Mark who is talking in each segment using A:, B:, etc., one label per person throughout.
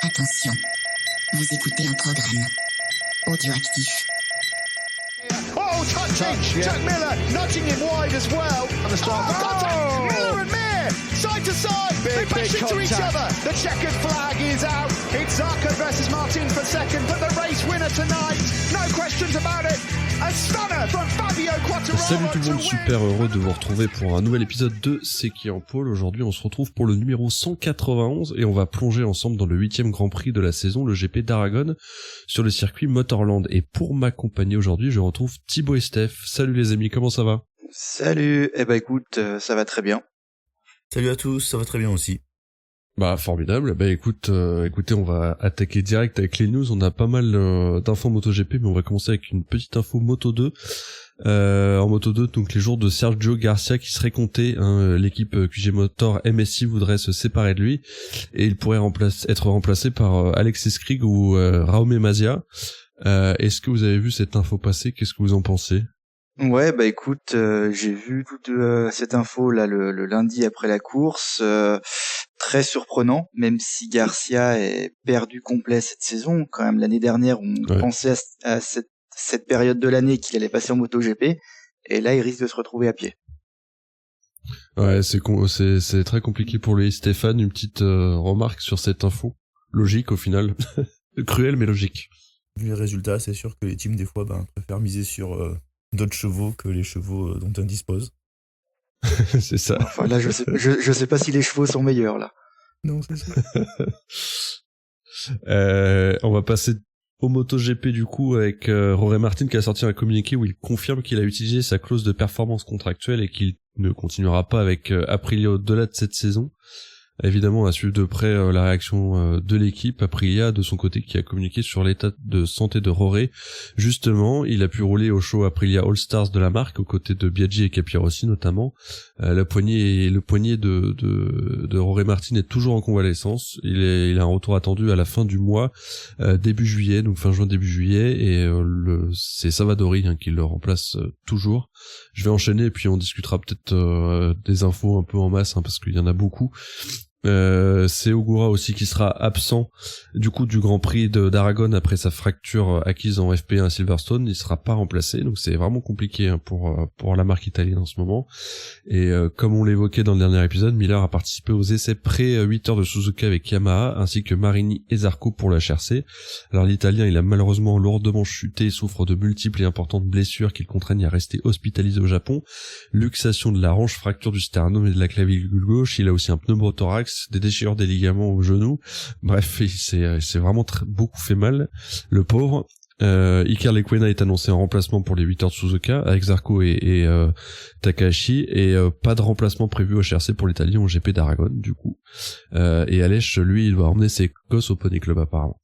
A: Attention, vous écoutez un programme audioactif.
B: Oh, touching! Jack Miller nudging him wide as well. Contact! Miller and Mir! Side to side! They bash into each other! The checkered flag is out! It's Zarco versus Martin for second, but the race winner tonight! No questions about it! A stunner from Fabio Quartararo!
C: Salut tout le monde, super heureux de vous retrouver pour un nouvel épisode de C'est qui en pôle. Aujourd'hui on se retrouve pour le numéro 191 et on va plonger ensemble dans le 8e Grand Prix de la saison, le GP d'Aragon, sur le circuit Motorland. Et pour m'accompagner aujourd'hui, je retrouve Thibaut et Steph. Salut les amis, comment ça va ?
D: Salut, écoute, ça va très bien.
E: Salut à tous, ça va très bien aussi.
C: Bah formidable, écoutez, on va attaquer direct avec les news. On a pas mal d'infos MotoGP, mais on va commencer avec une petite info Moto2. En Moto2, donc les jours de Sergio Garcia qui serait compté, l'équipe QG Motor MSI voudrait se séparer de lui, et il pourrait être remplacé par Alexis Krieg ou Raume Mazia. Est-ce que vous avez vu cette info passer ? Qu'est-ce que vous en pensez ?
D: Ouais, écoute, j'ai vu toute cette info là le lundi après la course, très surprenant, même si Garcia est perdu complet cette saison. Quand même, l'année dernière, on pensait à cette période de l'année qu'il allait passer en MotoGP, et là, il risque de se retrouver à pied.
C: Ouais, c'est très compliqué pour lui. Stéphane, une petite remarque sur cette info. Logique au final. Cruel mais logique.
E: Vu les résultats, c'est sûr que les teams des fois préfèrent miser sur d'autres chevaux que les chevaux dont on dispose.
C: C'est ça.
D: Enfin là, je sais pas si les chevaux sont meilleurs là.
E: Non, c'est ça.
C: On va passer au MotoGP du coup avec Jorge Martin qui a sorti un communiqué où il confirme qu'il a utilisé sa clause de performance contractuelle et qu'il ne continuera pas avec Aprilia au-delà de cette saison. Évidemment, à suivre de près la réaction de l'équipe. Aprilia, de son côté, qui a communiqué sur l'état de santé de Jorge. Justement, il a pu rouler au show Aprilia All Stars de la marque, aux côtés de Biaggi et Capirossi notamment. Le poignet de Jorge Martin est toujours en convalescence. Il a un retour attendu à la fin du mois, début juillet, donc fin juin, début juillet, et c'est Savadori qui le remplace toujours. Je vais enchaîner et puis on discutera peut-être des infos un peu en masse, parce qu'il y en a beaucoup. C'est Ogura aussi qui sera absent du coup du Grand Prix d'Aragon après sa fracture acquise en FP1 à Silverstone. Il sera pas remplacé, donc c'est vraiment compliqué pour la marque italienne en ce moment. Et comme on l'évoquait dans le dernier épisode, Miller a participé aux essais près 8 heures de Suzuka avec Yamaha, ainsi que Marini et Zarco pour la HRC. Alors l'Italien, il a malheureusement lourdement chuté et souffre de multiples et importantes blessures qui le contraignent à rester hospitalisé au Japon. Luxation de la hanche, fracture du sternum et de la clavicule gauche. Il a aussi un pneumothorax, des déchirures des ligaments au genou. Bref, il s'est vraiment beaucoup fait mal, le pauvre. Iker Lecuona est annoncé en remplacement pour les 8 heures de Suzuka avec Zarco et Takahashi, et pas de remplacement prévu au HRC pour l'Italien au GP d'Aragon du coup. Et Aleix, lui, il va emmener ses gosses au Pony Club apparemment.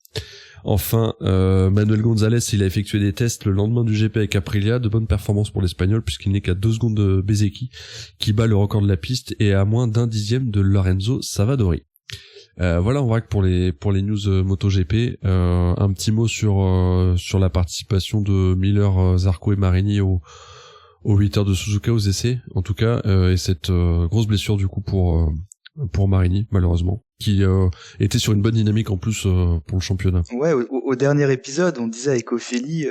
C: Enfin, Manuel Gonzalez, il a effectué des tests le lendemain du GP avec Aprilia, de bonnes performances pour l'Espagnol puisqu'il n'est qu'à 2 secondes de Bezzecchi qui bat le record de la piste et à moins d'un dixième de Lorenzo Savadori. Voilà, on voit que pour les news MotoGP, un petit mot sur la participation de Miller, Zarco et Marini aux 8 heures de Suzuka aux essais, en tout cas, et cette grosse blessure du coup pour Marini, malheureusement, qui était sur une bonne dynamique en plus pour le championnat.
D: Ouais, au dernier épisode, on disait avec Ophélie,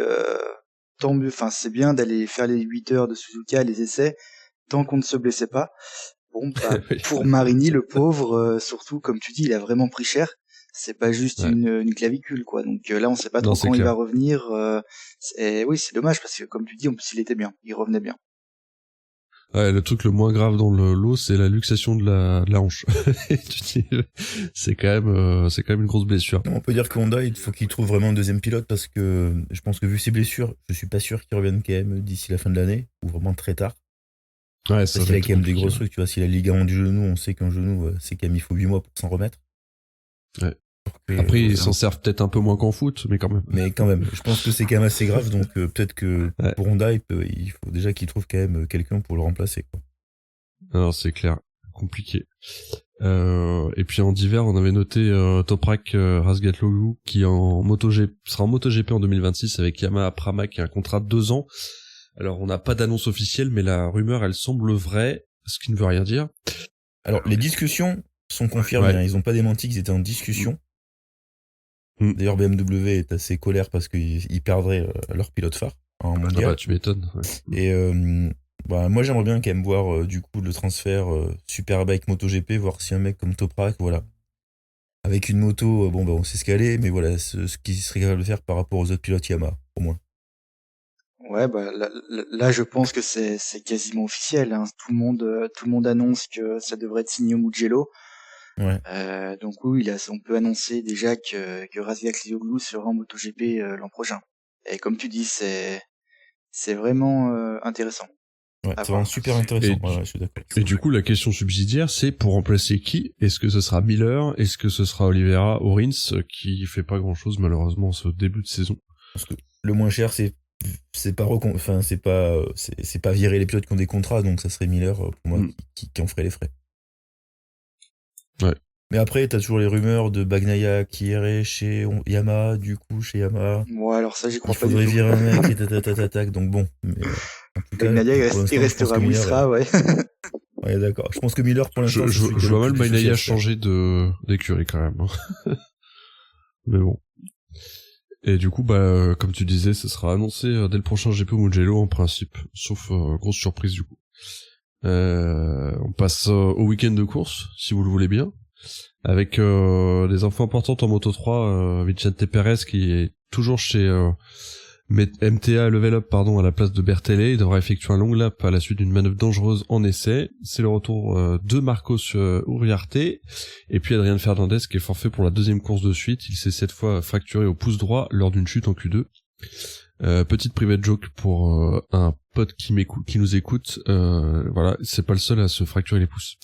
D: tant mieux, c'est bien d'aller faire les 8 heures de Suzuka, les essais, tant qu'on ne se blessait pas. Bon, pour Marini, le pauvre, surtout, comme tu dis, il a vraiment pris cher. C'est pas juste une clavicule, quoi. Donc là, on sait pas trop quand il va revenir. Oui, c'est dommage, parce que comme tu dis, en plus, il était bien. Il revenait bien.
C: Ouais, le truc le moins grave dans le lot, c'est la luxation de la hanche. C'est quand même une grosse blessure.
E: On peut dire que Honda, il faut qu'il trouve vraiment un deuxième pilote, parce que je pense que vu ses blessures, je suis pas sûr qu'il revienne quand même d'ici la fin de l'année, ou vraiment très tard.
C: Ouais,
E: parce qu'il a quand même des gros trucs, tu vois, s'il a le ligament du genou, on sait qu'un genou, c'est quand même, il faut 8 mois pour s'en remettre.
C: Ouais. Après, ils s'en servent peut-être un peu moins qu'en foot, mais quand même.
E: Mais quand même, je pense que c'est quand même assez grave, donc peut-être que pour Honda, il faut déjà qu'il trouve quand même quelqu'un pour le remplacer, quoi.
C: Alors, c'est clair. Compliqué. Et puis en d'hiver, on avait noté Toprak Razgatlioglu qui sera en MotoGP en 2026 avec Yamaha Pramac, qui a un contrat de 2 ans. Alors, on n'a pas d'annonce officielle, mais la rumeur, elle semble vraie, ce qui ne veut rien dire.
E: Alors, les discussions sont confirmées, ils ont pas démenti qu'ils étaient en discussion. D'ailleurs, BMW est assez colère parce qu'ils perdraient leur pilote phare en mondial.
C: Ah bah, tu m'étonnes. Ouais.
E: Et moi, j'aimerais bien quand même voir du coup le transfert Superbike MotoGP, voir si un mec comme Toprak, voilà, avec une moto, on sait ce qu'elle est, mais voilà, ce qu'il serait capable de faire par rapport aux autres pilotes Yamaha, au moins.
D: Ouais, là, je pense que c'est quasiment officiel, hein. Tout le monde annonce que ça devrait être signé au Mugello.
E: Ouais.
D: Donc oui, on peut annoncer déjà que Razia Klioglu sera en MotoGP l'an prochain. Et comme tu dis, c'est vraiment intéressant.
E: Ouais, c'est vraiment super intéressant. Je suis d'accord.
C: Et du coup, la question subsidiaire, c'est pour remplacer qui? Est-ce que ce sera Miller? Est-ce que ce sera Oliveira Orins, qui fait pas grand-chose malheureusement ce début de saison?
E: Parce que le moins cher, c'est pas virer les pilotes qui ont des contrats, donc ça serait Miller pour moi qui en ferait les frais.
C: Ouais.
E: Mais après, t'as toujours les rumeurs de Bagnaia qui irait chez Yamaha, du coup, chez Yamaha.
D: Ouais, alors ça, j'y crois pas.
E: Il faudrait virer un mec et donc bon. Mais, en tout cas,
D: Bagnaia, il restera où il sera, ouais.
E: Ouais, d'accord. Je pense que Miller, pour l'instant,
C: je vois mal Bagnaia changer d'écurie quand même. Mais bon. Et du coup, comme tu disais, ça sera annoncé dès le prochain GP Mugello en principe, sauf grosse surprise du coup. On passe au week-end de course, si vous le voulez bien, avec des infos importantes en Moto3. Vicente Pérez qui est toujours chez MTA Level Up à la place de Bertele. Il devra effectuer un long lap à la suite d'une manœuvre dangereuse en essai. C'est le retour de Marcos Uriarte et puis Adrian Fernandez qui est forfait pour la deuxième course de suite. Il s'est cette fois fracturé au pouce droit lors d'une chute en Q2. Petite private joke pour un pote qui nous écoute. Voilà, c'est pas le seul à se fracturer les pouces.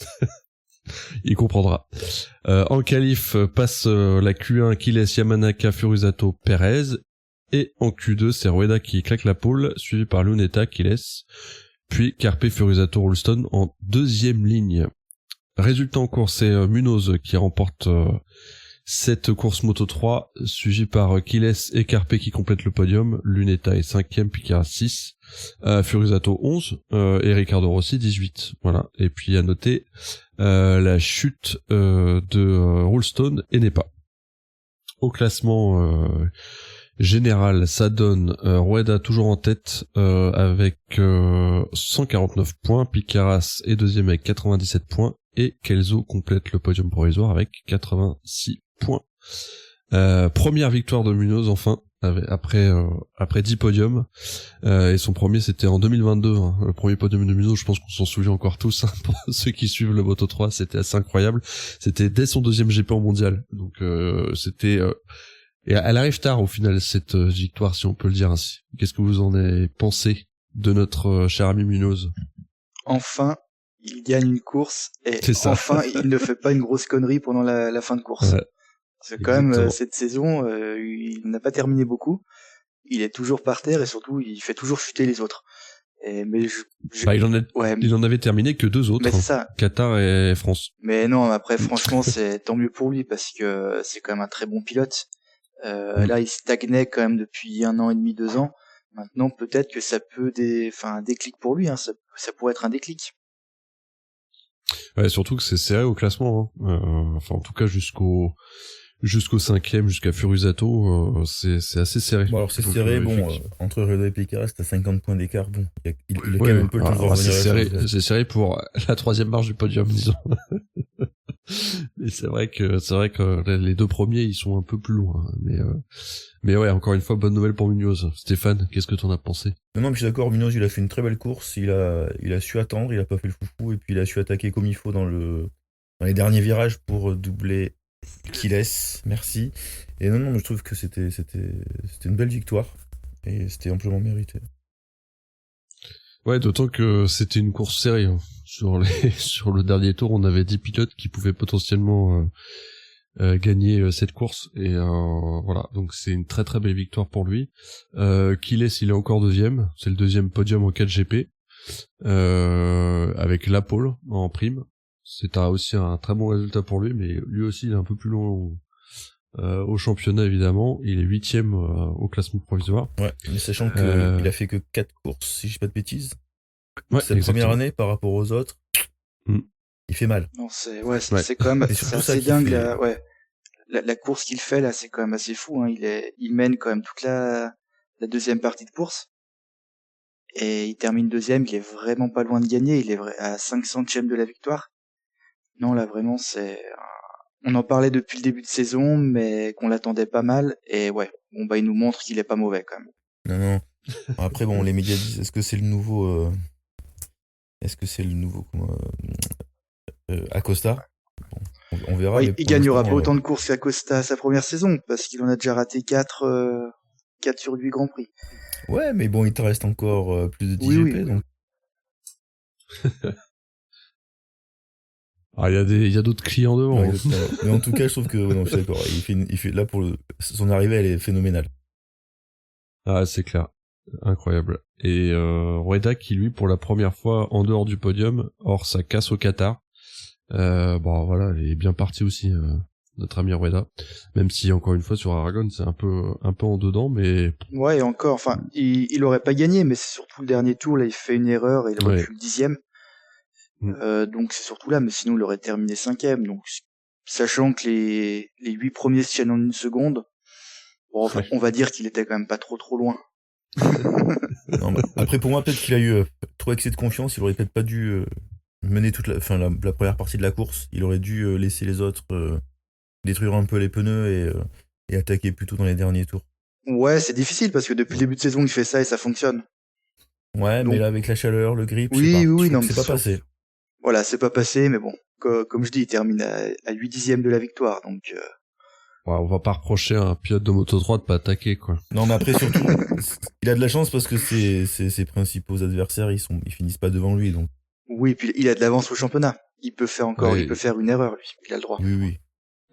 C: Il comprendra. En qualif passe la Q1 qui laisse Yamanaka, Furusato, Perez. Et en Q2, c'est Rueda qui claque la pole, suivi par Luneta qui laisse, puis Carpe, Furusato, Rolston en deuxième ligne. Résultat en course, c'est Munoz qui remporte cette course Moto3, suivi par Quiles et Carpe qui complètent le podium. Luneta est 5ème, Picara 6, Furusato 11, et Ricardo Rossi 18. Voilà. Et puis à noter la chute de Rolston et Nepa. Au classement général, ça donne Rueda toujours en tête avec 149 points, Picaras est deuxième avec 97 points et Kelso complète le podium provisoire avec 86 points. Première victoire de Munoz enfin après 10 podiums et son premier c'était en 2022 le premier podium de Munoz. Je pense qu'on s'en souvient encore tous pour ceux qui suivent le Moto3, c'était assez incroyable, c'était dès son deuxième GP en mondial, donc c'était et elle arrive tard au final cette victoire, si on peut le dire ainsi. Qu'est-ce que vous en avez pensé de notre cher ami Munoz?
D: Enfin, il gagne une course et enfin il ne fait pas une grosse connerie pendant la fin de course. Ouais, c'est quand même cette saison, il n'a pas terminé beaucoup. Il est toujours par terre et surtout il fait toujours chuter les autres.
C: Il en avait terminé que 2 autres, Qatar et France.
D: Mais non, après franchement c'est tant mieux pour lui parce que c'est quand même un très bon pilote. Là, il stagnait quand même depuis 1 an et demi, 2 ans. Maintenant, peut-être que ça peut un déclic pour lui, hein. Ça pourrait être un déclic.
C: Ouais, surtout que c'est serré au classement, hein. En tout cas, jusqu'au 5ème, jusqu'à Furusato, c'est assez serré.
E: Bon, alors c'est serré, entre Rueda et Picaras, c'est à 50 points d'écart, il a quand même un peu le temps de revenir.
C: C'est serré pour la 3e marche du podium, disons. Mais c'est vrai que les 2 premiers, ils sont un peu plus loin, mais ouais, encore une fois, bonne nouvelle pour Munoz. Stéphane, qu'est-ce que t'en as pensé?
E: Non, mais je suis d'accord, Munoz, il a fait une très belle course, il a su attendre, il a pas fait le foufou, et puis il a su attaquer comme il faut dans les derniers virages pour doubler Quiles, merci. Et non, je trouve que c'était une belle victoire, et c'était amplement mérité.
C: Ouais, d'autant que c'était une course serrée, hein. Sur le dernier tour, on avait 10 pilotes qui pouvaient potentiellement gagner cette course et voilà, donc c'est une très très belle victoire pour lui. Quiles, il est encore 2ème, c'est le 2e podium en 4 GP avec la pole en prime. C'est aussi un très bon résultat pour lui, mais lui aussi il est un peu plus loin au championnat évidemment. Il est 8ème au classement provisoire.
E: Ouais, mais sachant qu'il a fait que 4 courses, si je dis pas de bêtises.
C: Ouais,
E: sa première année par rapport aux autres, il fait mal.
D: Non, c'est quand même assez dingue. La la course qu'il fait là, c'est quand même assez fou. Hein. Il mène quand même toute la deuxième partie de course et il termine deuxième. Il est vraiment pas loin de gagner. Il est à 5 centièmes de la victoire. Non, là vraiment, on en parlait depuis le début de saison, mais qu'on l'attendait pas mal. Et ouais, bon bah il nous montre qu'il est pas mauvais quand même.
E: Non. Après bon, les médias disent est-ce que c'est le nouveau Acosta? Bon, on verra.
D: Ouais, il gagnera pas autant de courses qu'Acosta sa première saison, parce qu'il en a déjà raté 4 sur 8 Grands Prix.
E: Ouais, mais bon, il te reste encore plus de 10 GP,
D: oui.
E: donc.
C: Ah, il y a d'autres clients devant.
E: Ouais, mais en tout cas, je trouve que, non, je suis d'accord. Il fait là son arrivée, elle est phénoménale.
C: Ah, c'est clair. Incroyable. Et Rueda qui, lui, pour la première fois en dehors du podium, hors sa casse au Qatar, bon voilà, il est bien parti aussi, notre ami Rueda. Même si encore une fois sur Aragon, c'est un peu en dedans, mais
D: ouais, et encore, enfin, il aurait pas gagné, mais c'est surtout le dernier tour là, il fait une erreur et il aurait pu le 10e. Donc c'est surtout là, mais sinon il aurait terminé 5e. Donc sachant que les 8 premiers se tiennent en une seconde, bon, enfin, on va dire qu'il était quand même pas trop loin.
E: Non, après pour moi peut-être qu'il a eu trop excès de confiance, il aurait peut-être pas dû mener toute la première partie de la course, il aurait dû laisser les autres détruire un peu les pneus et attaquer plutôt dans les derniers tours.
D: Ouais, c'est difficile parce que depuis le début de saison il fait ça et ça fonctionne.
E: Ouais, donc, mais là avec la chaleur, le grip,
D: oui, non,
E: c'est pas passé.
D: Voilà, c'est pas passé, mais bon, comme je dis, il termine à 8 dixièmes de la victoire, donc...
C: Ouais, on va pas reprocher à un pilote de Moto3 de pas attaquer, quoi.
E: Non, mais après, surtout, il a de la chance parce que ses principaux adversaires, ils finissent pas devant lui, donc.
D: Oui, puis il a de l'avance au championnat. Il peut faire une erreur, lui. Il a le droit.
E: Oui.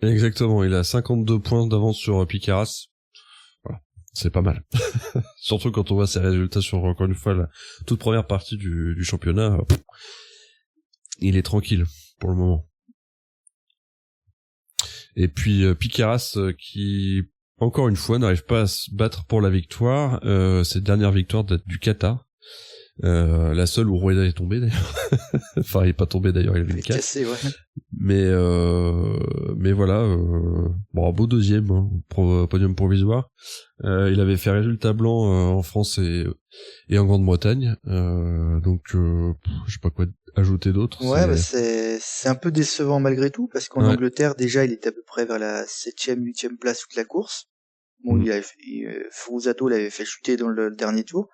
C: Exactement, il a 52 points d'avance sur Piqueras. Voilà, c'est pas mal. Surtout quand on voit ses résultats sur, encore une fois, la toute première partie du championnat. Il est tranquille, pour le moment. Et puis Piqueras qui, encore une fois, n'arrive pas à se battre pour la victoire. Cette dernière victoire date du Qatar. La seule où Rueda est tombé d'ailleurs. Enfin, il est pas tombé d'ailleurs, il avait
D: cassé, ouais.
C: Mais voilà, bon, beau deuxième, hein, podium provisoire. Il avait fait résultat blanc en France et en Grande-Bretagne. Donc je sais pas quoi ajouter d'autre.
D: Ouais, bah c'est un peu décevant malgré tout, parce qu'en Angleterre, déjà, il était à peu près vers la 7e, 8e place toute la course. Bon, Furusato l'avait fait chuter dans le dernier tour.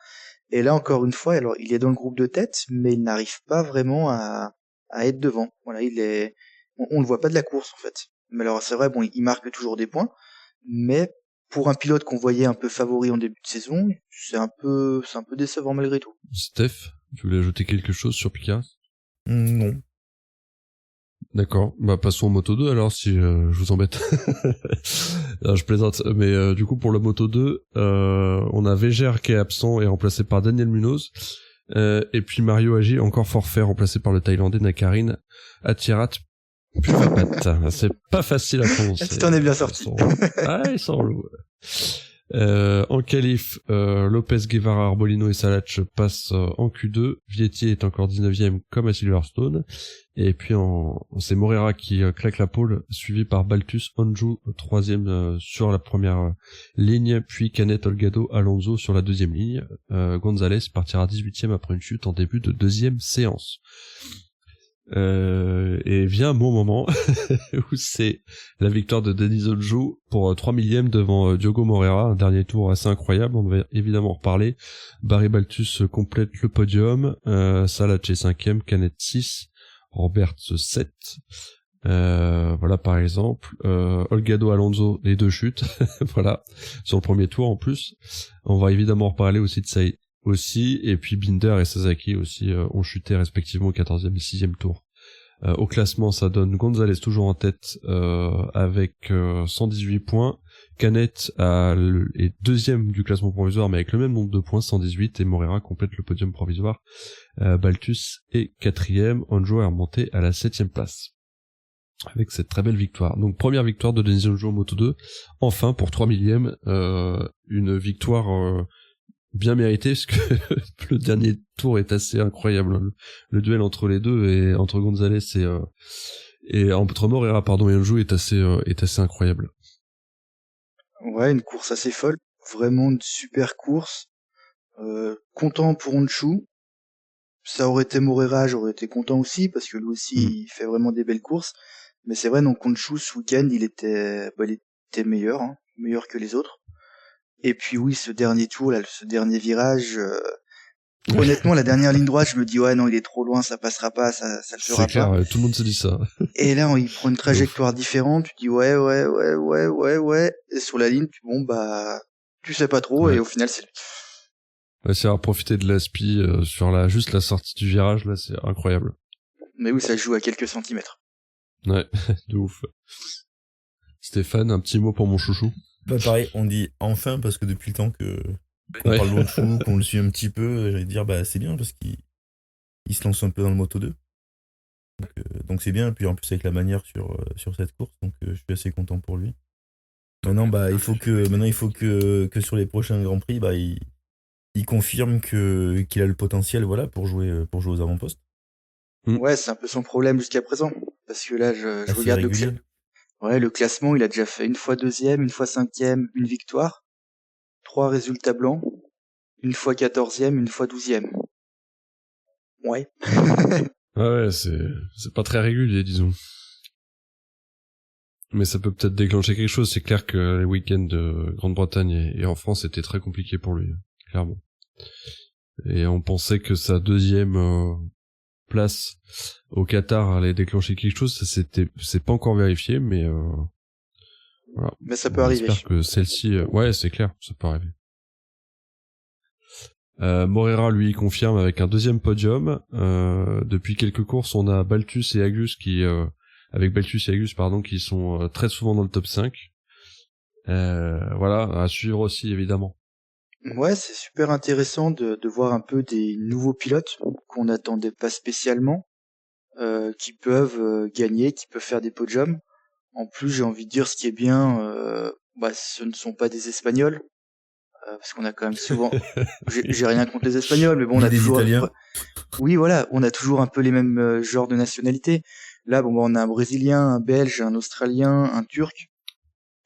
D: Et là, encore une fois, alors, il est dans le groupe de tête, mais il n'arrive pas vraiment à être devant. Voilà, on le voit pas de la course, en fait. Mais alors, c'est vrai, bon, il marque toujours des points, mais pour un pilote qu'on voyait un peu favori en début de saison, c'est un peu décevant malgré tout.
C: Steph, tu voulais ajouter quelque chose sur Piqueras?
E: Non.
C: D'accord, bah passons au Moto 2 alors si je vous embête. Alors, je plaisante, mais du coup pour le Moto 2, on a Veger qui est absent et remplacé par Daniel Munoz, et puis Mario Agi encore forfait remplacé par le Thaïlandais Nakarin Atirat Puvapat. C'est pas facile à prononcer.
D: Tu t'en es bien sorti.
C: Ils sont relous. En qualif, Lopez, Guevara, Arbolino et Salach passent en Q2. Vietti est encore 19e comme à Silverstone. Et puis c'est Morera qui claque la pole, suivi par Baltus, Anju, 3e sur la première ligne, puis Canet, Olgado, Alonso sur la 2e ligne. Gonzalez partira 18e après une chute en début de 2e séance. Et vient un bon moment où c'est la victoire de Denis Anju pour 3 millièmes devant Diogo Moreira, un dernier tour assez incroyable, on va évidemment en reparler. Barry Baltus complète le podium, Salach est 5e, Canet 6, Roberts 7, voilà par exemple, Olgado, Alonso, les 2 chutes, voilà, sur le premier tour en plus. On va évidemment en reparler aussi de Saïd aussi, et puis Binder et Sasaki aussi ont chuté respectivement au 14e et 6e tour. Au classement, ça donne Gonzalez toujours en tête avec 118 points. Canet est 2e du classement provisoire mais avec le même nombre de points, 118, et Morera complète le podium provisoire. Baltus est 4e, Anju est remonté à la 7e place avec cette très belle victoire. Donc première victoire de Denis Anju en Moto 2, enfin pour 3 millièmes, une victoire bien mérité, parce que le dernier tour est assez incroyable. Le duel entre les deux et entre Gonzalez Et entre Morera, et Anjou est assez incroyable.
D: Ouais, une course assez folle. Vraiment une super course. Content pour Honshu. Ça aurait été Morera, j'aurais été content aussi, parce que lui aussi, il fait vraiment des belles courses. Mais c'est vrai, donc Honshu, ce week-end, il était meilleur, hein, meilleur que les autres. Et puis oui, ce dernier tour, là, ce dernier virage, honnêtement, la dernière ligne droite, je me dis, ouais, non, il est trop loin, ça passera pas, ça le fera
C: C'est clair,
D: pas.
C: ouais, tout le monde se dit ça.
D: Et là, il prend une trajectoire différente, tu dis, ouais. Et sur la ligne, tu sais pas trop,
C: Ouais.
D: et au final, c'est lui.
C: Ouais, c'est à profiter de l'aspi sur juste la sortie du virage, là, c'est incroyable.
D: Mais oui, ça se joue à quelques centimètres.
C: Ouais, de ouf. Stéphane, un petit mot pour mon chouchou.
E: Bah pareil, on dit enfin parce que depuis le temps qu'on parle de Honshu, qu'on le suit un petit peu, j'allais dire c'est bien parce qu'il se lance un peu dans le Moto 2. Donc c'est bien, et puis en plus avec la manière sur cette course, donc je suis assez content pour lui. Maintenant il faut que sur les prochains Grands Prix, il confirme qu'il a le potentiel pour jouer aux avant-postes.
D: Ouais, c'est un peu son problème jusqu'à présent. Parce que là, je regarde
E: régulier.
D: le classement, il a déjà fait une fois deuxième, une fois cinquième, une victoire, 3 résultats blancs, une fois 14e, une fois 12e. Ouais.
C: Ouais, c'est pas très régulier, disons. Mais ça peut peut-être déclencher quelque chose. C'est clair que les week-ends de Grande-Bretagne et en France étaient très compliqués pour lui, clairement. Et on pensait que sa deuxième place au Qatar allait déclencher quelque chose. C'est pas encore vérifié, mais voilà.
D: Mais ça peut arriver.
C: J'espère que celle-ci, ouais, c'est clair, ça peut arriver. Morera, lui, confirme avec un deuxième podium. Depuis quelques courses, on a Balthus et Agus qui sont très souvent dans le top 5. Voilà, à suivre aussi, évidemment.
D: Ouais, c'est super intéressant de voir un peu des nouveaux pilotes qu'on n'attendait pas spécialement, qui peuvent gagner, qui peuvent faire des podiums. En plus, j'ai envie de dire, ce qui est bien, ce ne sont pas des Espagnols, parce qu'on a quand même souvent... j'ai rien contre les Espagnols, mais bon, on a
E: des
D: toujours...
E: Italiens.
D: Oui, voilà, on a toujours un peu les mêmes genres de nationalités. Là, on a un Brésilien, un Belge, un Australien, un Turc,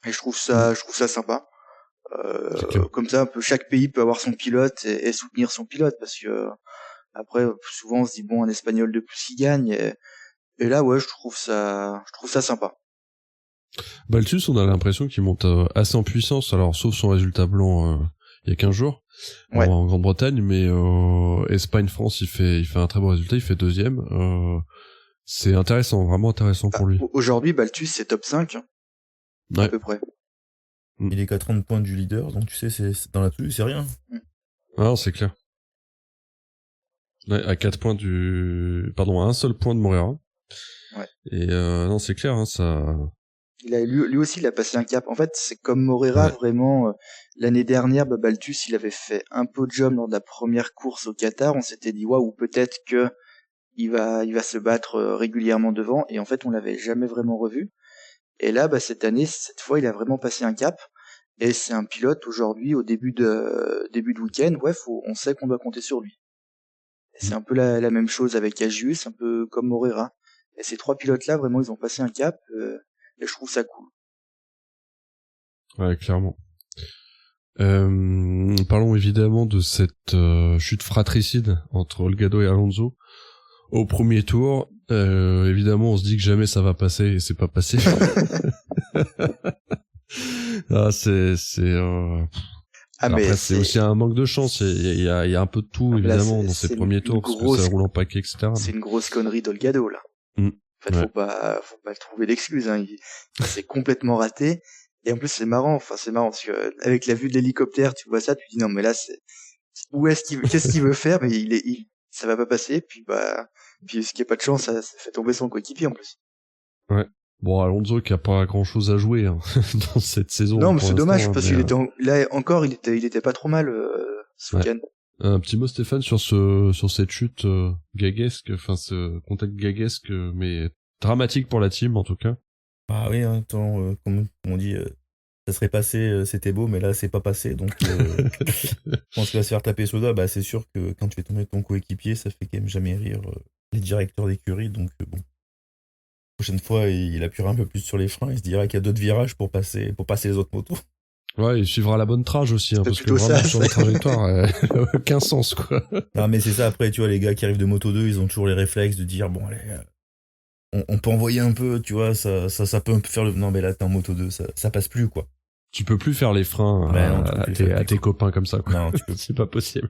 D: et je trouve ça sympa. Comme ça, chaque pays peut avoir son pilote et soutenir son pilote, parce que après, souvent, on se dit bon, un Espagnol de plus qui gagne, et là, ouais, je trouve ça sympa.
C: Balthus, on a l'impression qu'il monte assez en puissance, alors sauf son résultat blanc il y a 15 jours
D: Ouais.
C: en Grande-Bretagne, mais Espagne-France, il fait un très bon résultat, il fait deuxième. C'est intéressant, vraiment intéressant pour lui.
D: Aujourd'hui, Balthus, c'est top 5, à peu près.
E: Il est qu'à 30 points du leader, donc tu sais, c'est dans l'absolu, c'est rien.
C: Ah non, c'est clair. Ouais, à 4 points à un seul point de Morera.
D: Ouais.
C: Et non, c'est clair, hein, ça...
D: Lui aussi, il a passé un cap. En fait, c'est comme Morera, vraiment, l'année dernière, Balthus, il avait fait un podium lors de la première course au Qatar. On s'était dit, waouh, peut-être que il va se battre régulièrement devant. Et en fait, on l'avait jamais vraiment revu. Et là, cette fois, il a vraiment passé un cap. Et c'est un pilote aujourd'hui, au début de week-end. Ouais, on sait qu'on doit compter sur lui. Et c'est un peu la même chose avec Agius, un peu comme Morera. Et ces 3 pilotes-là, vraiment, ils ont passé un cap. Et je trouve ça cool.
C: Ouais, clairement. Parlons évidemment de cette chute fratricide entre Holgado et Alonso au premier tour. Évidemment, on se dit que jamais ça va passer, et c'est pas passé. Ah, après, c'est aussi un manque de chance. Il y a un peu de tout, évidemment, dans ces premiers tours, parce que ça roule en paquet, etc.
D: C'est une grosse connerie d'Holgado, là. En fait, faut pas trouver d'excuses, hein. C'est complètement raté. Et en plus, c'est marrant parce que, avec la vue de l'hélicoptère, tu vois ça, tu dis non, mais là, qu'est-ce qu'il veut faire? Mais ça va pas passer. Puis ce qui est pas de chance, ça fait tomber son coéquipier, en plus.
C: Ouais. Bon, Alonso qui a pas grand chose à jouer, hein, dans cette saison.
D: Non, mais c'est dommage, parce qu'il il était pas trop mal, ce week-end.
C: Un petit mot, Stéphane, sur cette chute gaguesque, enfin ce contact gaguesque, mais dramatique pour la team en tout cas.
E: Ah oui, comme on dit, ça serait passé, c'était beau, mais là c'est pas passé, donc je pense qu'il va se faire taper sur le doigt. C'est sûr que quand tu fais tomber ton coéquipier, ça fait quand même jamais rire les directeurs d'écurie, donc bon. prochaine fois, il appuiera un peu plus sur les freins. Il se dira qu'il y a d'autres virages pour passer les autres motos.
C: Ouais, il suivra la bonne trage aussi, hein, parce que
D: plutôt
C: vraiment
D: ça,
C: sur la trajectoire, elle a aucun sens, quoi.
E: Non, mais c'est ça. Après, tu vois, les gars qui arrivent de Moto 2, ils ont toujours les réflexes de dire, bon, allez, on peut envoyer un peu, tu vois, ça peut un peu faire le... Non, mais là, t'es en Moto 2, ça passe plus, quoi.
C: Tu peux plus faire les freins
E: non,
C: à tes copains comme ça, quoi.
E: Non, tu peux.
C: C'est pas possible.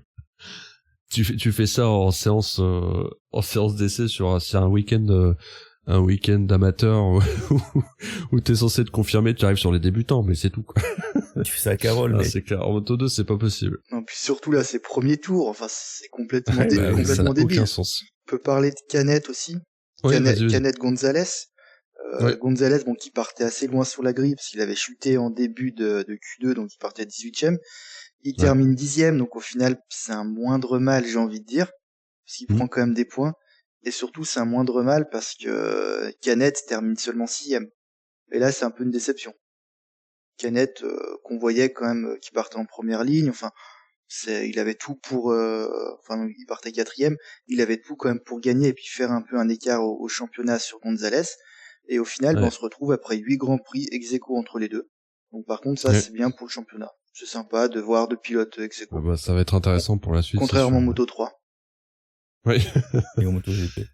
C: Tu fais ça en séance d'essai sur un week-end d'amateur où t'es censé te confirmer, tu arrives sur les débutants, mais c'est tout, quoi.
E: Tu fais ça à Carole, mais...
C: C'est clair. En Moto 2, c'est pas possible.
D: Non, puis surtout là, c'est premier tour. Enfin, c'est complètement,
C: Ça n'a
D: débile.
C: aucun sens.
D: On peut parler de Canet aussi.
C: Oui,
D: Canet Gonzalez.
C: Ouais.
D: Gonzalez, bon, qui partait assez loin sur la grille parce qu'il avait chuté en début de Q2, donc il partait à 18ème. Il termine 10ème, donc au final, c'est un moindre mal, j'ai envie de dire, parce qu'il prend quand même des points. Et surtout, c'est un moindre mal parce que Canet termine seulement 6ème. Et là, c'est un peu une déception. Canet, qu'on voyait quand même, qui partait en première ligne, enfin, il avait tout pour, il partait 4ème, il avait tout quand même pour gagner et puis faire un peu un écart au championnat sur Gonzalez. Et au final, on se retrouve après 8 grands prix ex-aequo entre les deux. Donc par contre, ça, c'est bien pour le championnat. C'est sympa de voir deux pilotes ex-aequo.
C: Bah, ça va être intéressant pour la suite.
D: Contrairement au Moto 3.
C: Oui.
E: Et au Moto GP.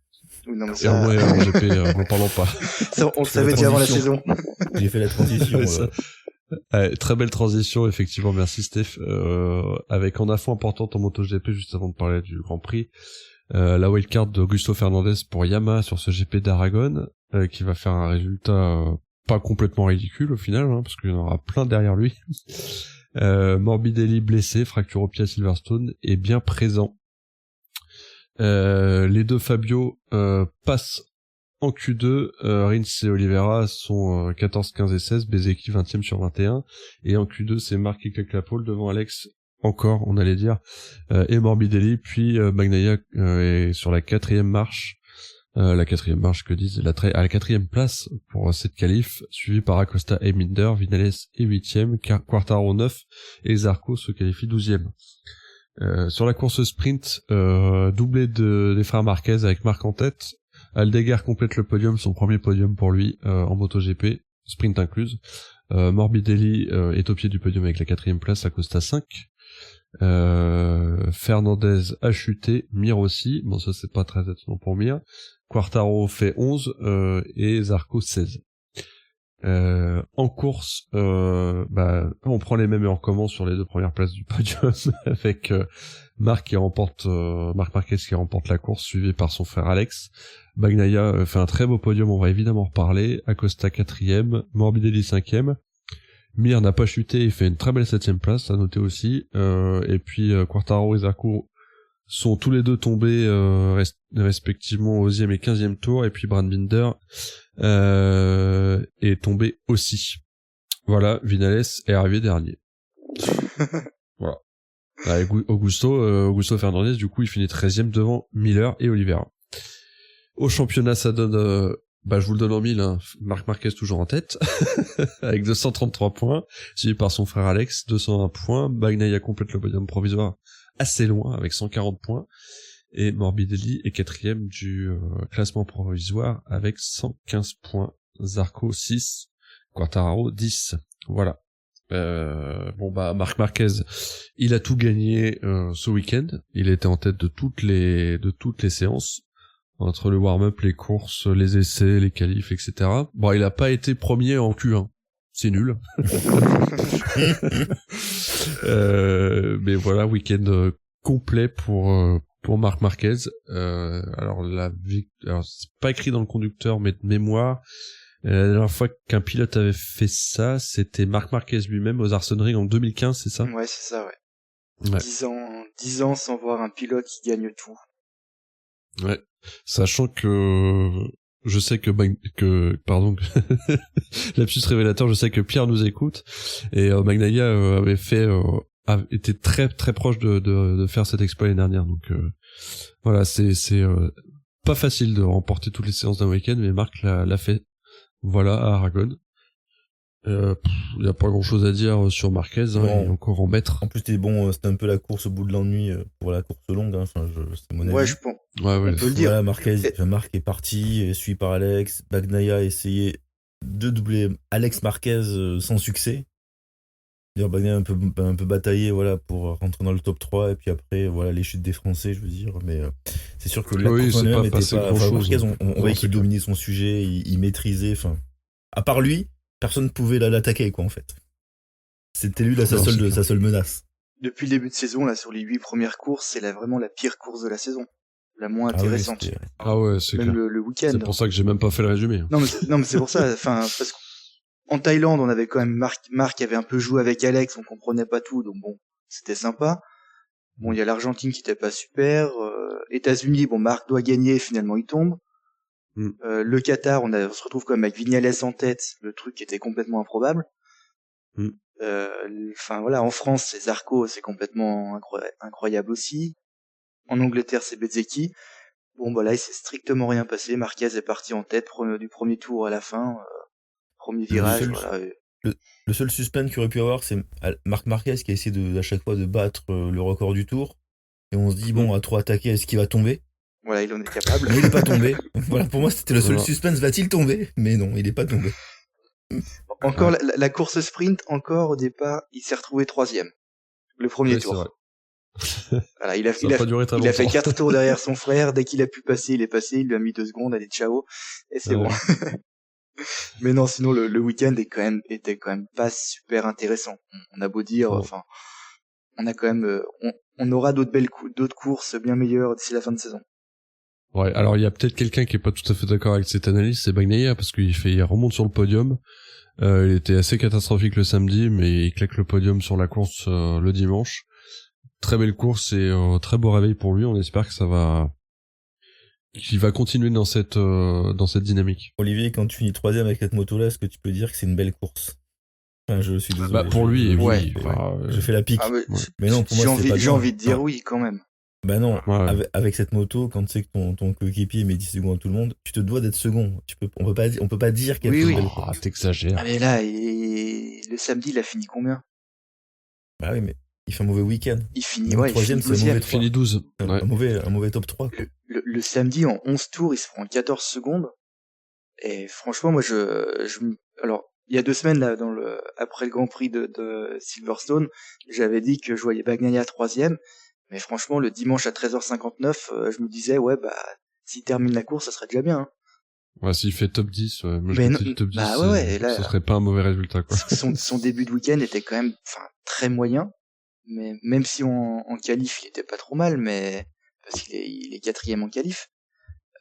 D: Oui, non, mais
C: Et en GP, n'en parlons pas.
D: Ça, on le savait déjà avant la saison.
E: J'ai fait la transition.
C: Très belle transition, effectivement. Merci, Steph. Avec en info importante en MotoGP, juste avant de parler du Grand Prix, la wildcard d'Augusto Fernandez pour Yamaha sur ce GP d'Aragon, qui va faire un résultat pas complètement ridicule au final, hein, parce qu'il y en aura plein derrière lui. Morbidelli blessé, fracture au pied à Silverstone, est bien présent. Les deux Fabio passent en Q2, Rins et Oliveira sont 14, 15 et 16, Bezeki 20ème sur 21, et en Q2 c'est Marc qui claque la pole devant Alex, encore on allait dire, et Morbidelli, puis Bagnaia est sur la quatrième marche, à la quatrième place pour cette qualif, suivi par Acosta et Minder, Vinales est 8ème, Quartaro 9, et Zarco se qualifie 12ème. Sur la course sprint, doublé des frères Marquez avec Marc en tête, Aldeguer complète le podium, son premier podium pour lui en MotoGP, sprint incluse. Morbidelli est au pied du podium avec la quatrième place, Acosta 5. Fernandez a chuté, Mir aussi, bon ça c'est pas très étonnant pour Mir. Quartaro fait 11 et Zarco 16. En course, on prend les mêmes et on recommence sur les deux premières places du podium avec Marc Marquez qui remporte la course, suivi par son frère Alex. Bagnaia fait un très beau podium, on va évidemment en reparler. Acosta 4ème, Morbidelli 5ème. Mir n'a pas chuté, il fait une très belle 7ème place, à noter aussi. Et puis Quartaro et Zarco sont tous les deux tombés respectivement au 11e et 15e tour, et puis Brad Binder est tombé aussi. Voilà, Vinales est arrivé dernier. Voilà. Augusto Fernandez, du coup, il finit 13e devant Miller et Oliveira. Au championnat, ça donne, je vous le donne en mille, hein, Marc Marquez toujours en tête, avec 233 points, suivi par son frère Alex, 201 points, Bagnaia complète le podium provisoire assez loin, avec 140 points, et Morbidelli est 4ème du classement provisoire, avec 115 points, Zarco 6, Quartararo 10, voilà. Marc Marquez, il a tout gagné ce week-end, il était en tête de toutes les séances, entre le warm-up, les courses, les essais, les qualifs, etc. Bon, il a pas été premier en Q1. C'est nul. Mais voilà, week-end complet pour Marc Marquez. Alors c'est pas écrit dans le conducteur, mais de mémoire, la dernière fois qu'un pilote avait fait ça, c'était Marc Marquez lui-même aux Arsenal en 2015, c'est ça?
D: Ouais, c'est ça, ouais. 10 ans sans voir un pilote qui gagne tout.
C: Ouais. Sachant que je sais que lapsus révélateur, je sais que Pierre nous écoute et Bagnaia avait été très très proche de faire cet exploit l'année dernière, donc voilà, c'est pas facile de remporter toutes les séances d'un week-end, mais Marc l'a fait, voilà, à Aragon. Il y a pas grand chose à dire sur Marquez, hein, il est encore en maître.
E: En plus, c'était un peu la course au bout de l'ennui pour la course longue, hein. Enfin, c'est mon avis.
D: Ouais, je pense.
C: Ouais,
D: On peut le dire.
E: Voilà, Marc est parti, suivi par Alex. Bagnaia a essayé de doubler Alex Marquez sans succès. D'ailleurs, Bagnaia a un peu bataillé, voilà, pour rentrer dans le top 3, et puis après, voilà, les chutes des Français, je veux dire, mais c'est sûr que la course en elle-même était pas, enfin, Marquez, on voyait qu'il dominait son sujet, il maîtrisait, enfin, à part lui, personne ne pouvait l'attaquer, quoi, en fait. C'était lui, là, sa seule menace.
D: Depuis le début de saison, là, sur les 8 premières courses, c'est vraiment la pire course de la saison. La moins intéressante.
C: C'est
D: même
C: clair.
D: le week-end.
C: C'est pour ça que j'ai même pas fait le résumé.
D: Non, mais c'est pour ça, enfin, parce qu'en Thaïlande, on avait quand même Marc qui avait un peu joué avec Alex, on comprenait pas tout, donc bon, c'était sympa. Bon, il y a l'Argentine qui était pas super, États-Unis, bon, Marc doit gagner, finalement il tombe. Le Qatar, on se retrouve quand même avec Vignales en tête, le truc qui était complètement improbable. Enfin voilà, en France, c'est Zarco, c'est complètement incroyable aussi. En Angleterre, c'est Bezzecchi. Bon, bah là, il s'est strictement rien passé. Marquez est parti en tête du premier tour à la fin. Premier virage, voilà.
E: Le seul suspense qu'il aurait pu avoir, c'est Marc Marquez qui a essayé à chaque fois de battre le record du tour. Et on se dit, bon, à trop attaquer, est-ce qu'il va tomber?
D: Voilà, il en est capable.
E: Mais il n'est pas tombé. Voilà, pour moi, c'était le seul suspense. Va-t-il tomber? Mais non, il n'est pas tombé.
D: Encore la course sprint, encore au départ, il s'est retrouvé 3e. Le premier tour. Voilà, il a fait 4 tours derrière son frère. Dès qu'il a pu passer, il est passé. Il lui a mis 2 secondes. Allez, ciao. Et c'est bon. Mais non, sinon le week-end était quand même pas super intéressant. On a beau dire, enfin, on a quand même, on aura d'autres courses bien meilleures d'ici la fin de saison.
C: Ouais, alors il y a peut-être quelqu'un qui est pas tout à fait d'accord avec cette analyse, c'est Bagnaia, parce il remonte sur le podium. Il était assez catastrophique le samedi, mais il claque le podium sur la course le dimanche. Très belle course et très beau réveil pour lui. On espère que qu'il va continuer dans cette dynamique.
E: Olivier, quand tu finis 3e avec cette moto-là, est-ce que tu peux dire que c'est une belle course? Enfin, je suis désolé.
C: Bah, pour lui, oui.
E: Je fais la pique. Mais non, pour moi,
D: j'ai envie de dire oui, quand même.
E: Bah non, avec cette moto, quand tu sais que ton coéquipier met 10 secondes à tout le monde, tu te dois d'être second. On peut pas dire qu'elle fait une belle course.
C: T'exagères.
D: Ah mais là, le samedi, il a fini combien?
E: Bah oui, mais il fait un mauvais week-end.
D: Il finit,
E: troisième, c'est un mauvais
C: 3. Il finit 12.
E: Un mauvais top 3. Quoi.
D: Le samedi, en 11 tours, il se prend 14 secondes. Et franchement, moi, alors, il y a 2 semaines, là, après le Grand Prix de Silverstone, j'avais dit que je voyais Bagnaia 3e. Mais franchement, le dimanche à 13h59, je me disais, ouais, bah, s'il termine la course, ça serait déjà bien. Hein.
C: Ouais, s'il fait top 10, moi
D: mais
C: je dis top 10,
D: là,
C: ce serait pas un mauvais résultat, quoi.
D: Son début de week-end était quand même, très moyen. Mais même si en qualif, il était pas trop mal, mais parce qu'il est 4e en qualif.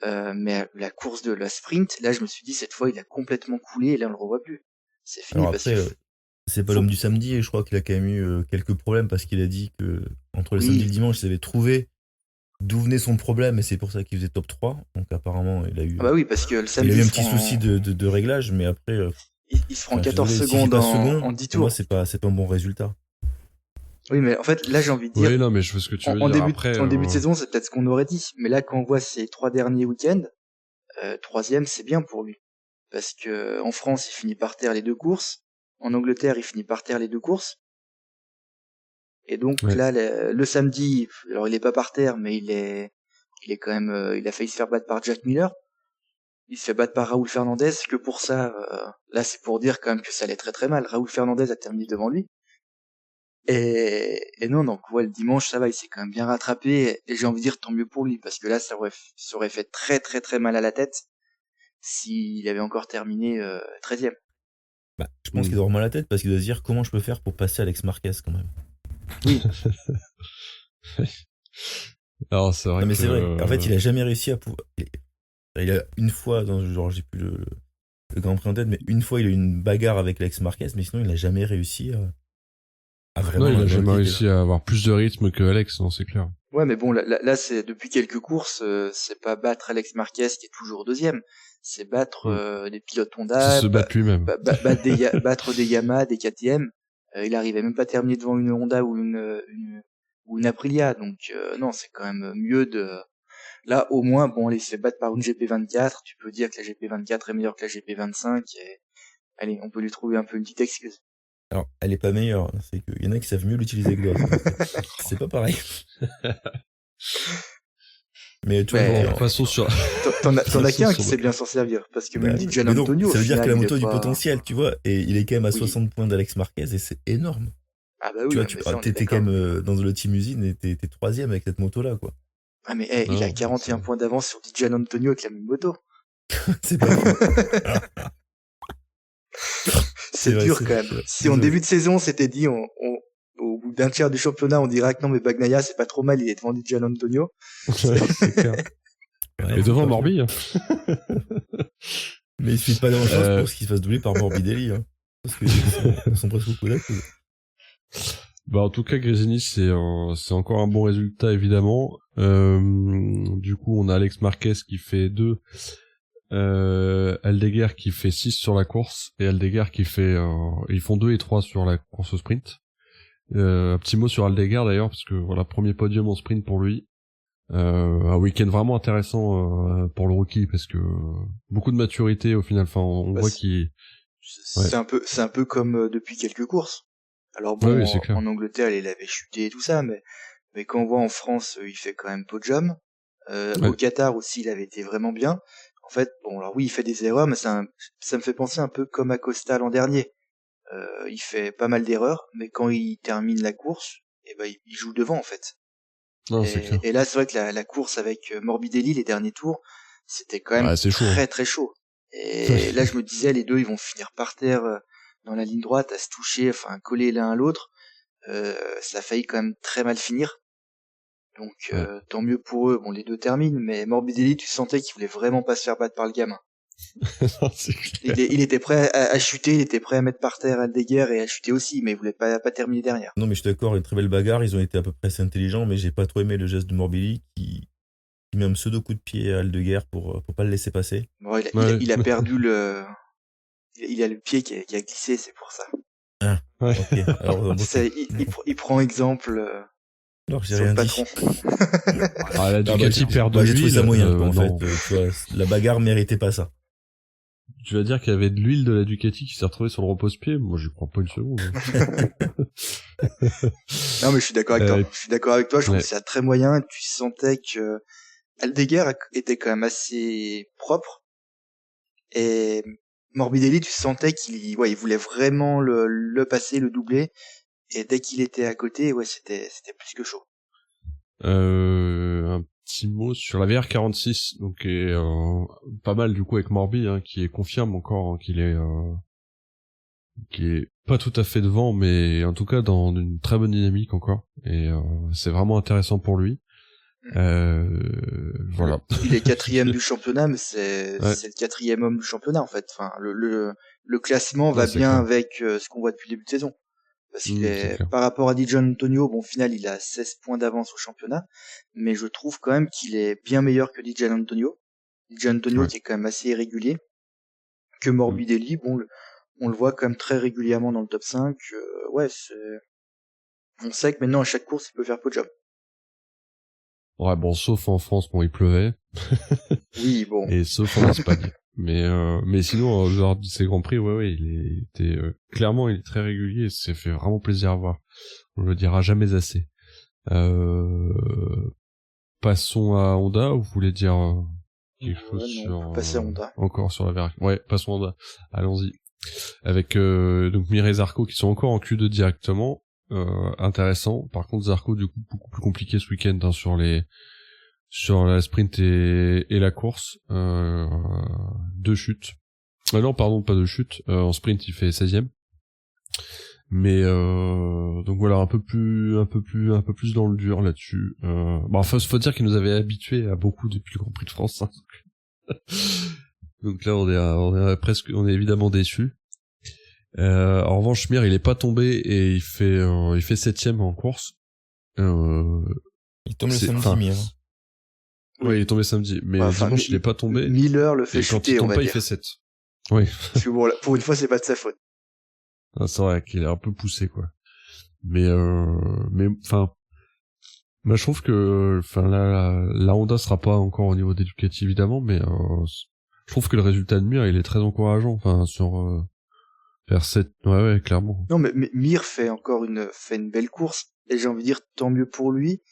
D: Mais la course de la sprint, là, je me suis dit, cette fois, il a complètement coulé et là, on le revoit plus. C'est fini.
E: Alors après, c'est pas l'homme du samedi et je crois qu'il a quand même eu quelques problèmes parce qu'il a dit que entre le samedi et le dimanche, il avait trouvé d'où venait son problème et c'est pour ça qu'il faisait top 3. Donc apparemment, il a eu.
D: Ah bah oui, parce que le samedi.
E: Il a eu un petit souci de réglage, mais après.
D: Il se prend 14 secondes en 10 tours.
E: Moi, c'est pas un bon résultat.
D: Oui, mais en fait, là, j'ai envie de dire.
C: Oui, non, mais je vois ce que tu veux dire.
D: En début de saison, c'est peut-être ce qu'on aurait dit. Mais là, quand on voit ces 3 derniers week-ends, 3e, c'est bien pour lui. Parce que en France, il finit par terre les 2 courses. En Angleterre, il finit par terre les 2 courses. Et donc là, le samedi, alors il est pas par terre, mais il est quand même, il a failli se faire battre par Jack Miller. Il se fait battre par Raúl Fernandez, que pour ça, là c'est pour dire quand même que ça allait très très mal. Raúl Fernandez a terminé devant lui. Et non, donc le dimanche ça va, il s'est quand même bien rattrapé. Et j'ai envie de dire tant mieux pour lui, parce que là ça aurait fait très très très mal à la tête s'il avait encore terminé 13e.
E: Bah, je pense qu'il doit avoir mal à la tête parce qu'il doit se dire comment je peux faire pour passer Alex Marquez quand même.
D: Oui.
C: Alors c'est vrai.
E: Non, mais c'est vrai. En fait, il a jamais réussi à pouvoir. Il a une fois j'ai plus le Grand Prix en tête, mais une fois il a eu une bagarre avec Alex Marquez, mais sinon il a jamais réussi à vraiment.
C: Non, il a jamais réussi à avoir plus de rythme que Alex, non, c'est clair.
D: Ouais, mais bon, là c'est depuis quelques courses, c'est pas battre Alex Marquez qui est toujours 2e, c'est battre des pilotes Honda,
C: se battre lui-même,
D: battre des Yamaha, des KTM. Il arrivait même pas à terminer devant une Honda ou une Aprilia, donc non, c'est quand même mieux de. Là, au moins, bon, il se fait battre par une GP24. Tu peux dire que la GP24 est meilleure que la GP25 et allez, on peut lui trouver un peu une petite excuse.
E: Alors, elle est pas meilleure, c'est qu'il y en a qui savent mieux l'utiliser que d'autres. C'est pas pareil. Mais tu vois,
D: Mais,
C: de toute façon,
D: t'en as qu'un qui sait bien s'en servir, parce que même Di Giannantonio,
E: ça veut dire que la moto a du
D: pas...
E: potentiel, tu vois, et il est quand même à
D: Oui.
E: 60 points d'Alex Marquez, et c'est énorme.
D: Ah bah oui,
E: Tu vois,
D: mais ça, on est
E: t'étais
D: d'accord.
E: quand même dans le team usine et t'es 3ème avec cette moto-là, quoi.
D: Ah mais il
C: Non,
D: a 41
C: c'est-
D: points d'avance sur Di Giannantonio avec la même moto.
E: C'est pas faux.
D: C'est
E: vrai,
D: dur
E: c'est
D: quand même.
E: vrai.
D: Si en
E: Désolé.
D: début de saison, on s'était dit, au bout d'un tiers du championnat, on dirait que non, mais Bagnaia, c'est pas trop mal, il est devant Di Giannantonio.
C: c'est clair.
E: Ouais,
C: Et devant
E: c'est pas
C: Morbi, hein.
E: faux. Mais il suffit pas grand-chose pour qu'il se fasse doubler par Morbidelli, hein. Parce que ils sont presque au coup d'accueil.
C: Bah, en tout cas, Grésini, c'est encore un bon résultat, évidemment. Du coup, on a Alex Marquez qui fait 2, Aldeguer qui fait 6 sur la course, et Aldeguer qui fait, ils font 2 et 3 sur la course au sprint. Un petit mot sur Aldeguer d'ailleurs, parce que voilà, premier podium en sprint pour lui. Un week-end vraiment intéressant pour le rookie, parce que beaucoup de maturité au final. Enfin, on
D: Bah,
C: voit
D: c'est-
C: qu'il...
D: C'est un peu comme depuis quelques courses. Alors bon,
C: Ouais, oui, c'est clair.
D: en Angleterre, il avait chuté et tout ça, mais quand on voit en France, il fait quand même podium.
C: Ouais.
D: Au Qatar aussi, il avait été vraiment bien. En fait, bon, alors oui, il fait des erreurs, mais ça me fait penser un peu comme Acosta l'an dernier. Il fait pas mal d'erreurs, mais quand il termine la course, eh ben, il joue devant, en fait.
C: Non, c'est clair.
D: Et là, c'est vrai que la course avec Morbidelli, les derniers tours, c'était quand même
C: Ouais, c'est chaud,
D: très
C: hein.
D: très chaud. Et là, je me disais, les deux, ils vont finir par terre dans la ligne droite, à se toucher, enfin, coller l'un à l'autre. Ça a failli quand même très mal finir. Donc, tant mieux pour eux. Bon, les deux terminent, mais Morbidelli, tu sentais qu'il voulait vraiment pas se faire battre par le gamin.
C: Non, c'est clair.
D: Il était prêt à chuter, il était prêt à mettre par terre Aldeguer et à chuter aussi, mais il voulait pas terminer derrière.
E: Non, mais je suis d'accord, une très belle bagarre, ils ont été à peu près assez intelligents, mais j'ai pas trop aimé le geste de Morbidelli qui met un pseudo coup de pied à Aldeguer pour pas le laisser passer.
D: Bon,
C: Ouais.
D: il a perdu il a le pied qui a glissé, c'est pour ça.
C: Ouais.
E: Ok, alors, bon,
D: Il prend exemple
E: alors j'ai
D: sur
E: rien
D: le
E: dit.
D: patron.
C: Ah, la Ducati perd de
E: J'ai trouvé
C: l'huile.
E: ça moyen, quoi, en
C: non.
E: fait. Tu vois, la bagarre méritait pas ça.
C: Tu vas dire qu'il y avait de l'huile de la Ducati qui s'est retrouvée sur le repose-pied? Moi, j'y crois pas une seconde.
D: Non, mais je suis d'accord avec toi. Je suis d'accord avec toi. Je trouve
C: Ouais.
D: que c'est très moyen. Tu sentais que Aldeguer était quand même assez propre. Et Morbidelli, tu sentais il voulait vraiment le passer, le doubler. Et dès qu'il était à côté, ouais, c'était plus que chaud.
C: Un petit mot sur la VR46, donc qui est pas mal du coup avec Morbi, hein, qui confirme encore hein, qu'il est qui est pas tout à fait devant, mais en tout cas dans une très bonne dynamique encore. Et c'est vraiment intéressant pour lui. Voilà.
D: Il est 4e du championnat, mais c'est
C: Ouais.
D: le 4e homme du championnat en fait. Enfin, le classement va
C: c'est
D: bien
C: clair.
D: avec ce qu'on voit depuis le début de saison. Parce qu'il
C: c'est
D: est,
C: clair.
D: par rapport à Di Giannantonio, bon, au final, il a 16 points d'avance au championnat, mais je trouve quand même qu'il est bien meilleur que Di Giannantonio. Di Giannantonio
C: Ouais.
D: qui est quand même assez irrégulier. Que Morbidelli, bon, on le voit quand même très régulièrement dans le top 5. Ouais, on sait que maintenant, à chaque course, il peut faire podium.
C: Ouais, bon, sauf en France, bon, il pleuvait,
D: Oui, bon.
C: et sauf en Espagne. Mais sinon, en dehors de ces grands prix, ouais, il était clairement, il est très régulier. Et ça fait vraiment plaisir à voir. On le dira jamais assez. Passons à Honda. Ou vous voulez dire quelque chose
D: Ouais, non,
C: sur
D: on peut passer à Honda.
C: encore sur la VR? Ouais, passons à Honda. Allons-y. Avec donc Mir et Zarco qui sont encore en Q2 directement. Intéressant. Par contre, Zarco du coup beaucoup plus compliqué ce week-end hein, sur la sprint et la course. 2 chutes. Non, pardon, pas 2 chutes. En sprint, il fait 16e. Mais donc voilà, un peu plus dans le dur là-dessus. Bon, faut dire qu'il nous avait habitués à beaucoup depuis le Grand Prix de France. Hein. Donc là, on est évidemment déçus. En revanche, Mir, il est pas tombé et il fait 7e en course.
E: Il tombe le samedi, Mir.
C: Ouais, il est tombé samedi, mais
D: Enfin,
C: dimanche, il est pas tombé.
D: Miller le fait
C: Et quand
D: chuter,
C: il
D: on
C: tombe
D: va
C: pas, il
D: dire.
C: fait 7. Oui.
D: Parce que bon, là, pour une fois, c'est pas de sa faute.
C: Ah, c'est vrai qu'il est un peu poussé, quoi. Mais enfin, moi, je trouve que, enfin, la Honda sera pas encore au niveau des Ducati, évidemment, mais je trouve que le résultat de Mir, il est très encourageant. Enfin, Vers 7, ouais, clairement.
D: Non, mais Mir fait une belle course. Et j'ai envie de dire, tant mieux pour lui.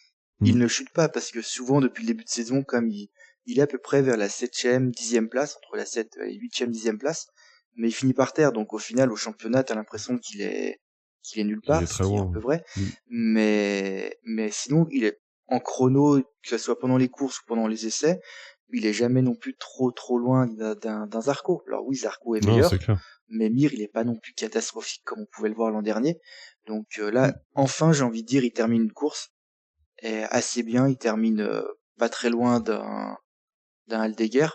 D: Il ne chute pas, parce que souvent, depuis le début de saison, comme il est à peu près vers la 7e, 10e place, entre la 7 et 8e, 10e place. Mais il finit par terre, donc au final, au championnat, t'as l'impression qu'il est nulle part.
C: Il est très loin.
D: C'est un peu vrai. Mais sinon, il est en chrono, que ce soit pendant les courses ou pendant les essais, il est jamais non plus trop loin d'un Zarco. Alors oui, Zarco est meilleur,
C: c'est clair.
D: mais Mir, il est pas non plus catastrophique comme on pouvait le voir l'an dernier. Donc là, enfin, j'ai envie de dire, il termine une course et assez bien. Il termine pas très loin d'un Aldeguer.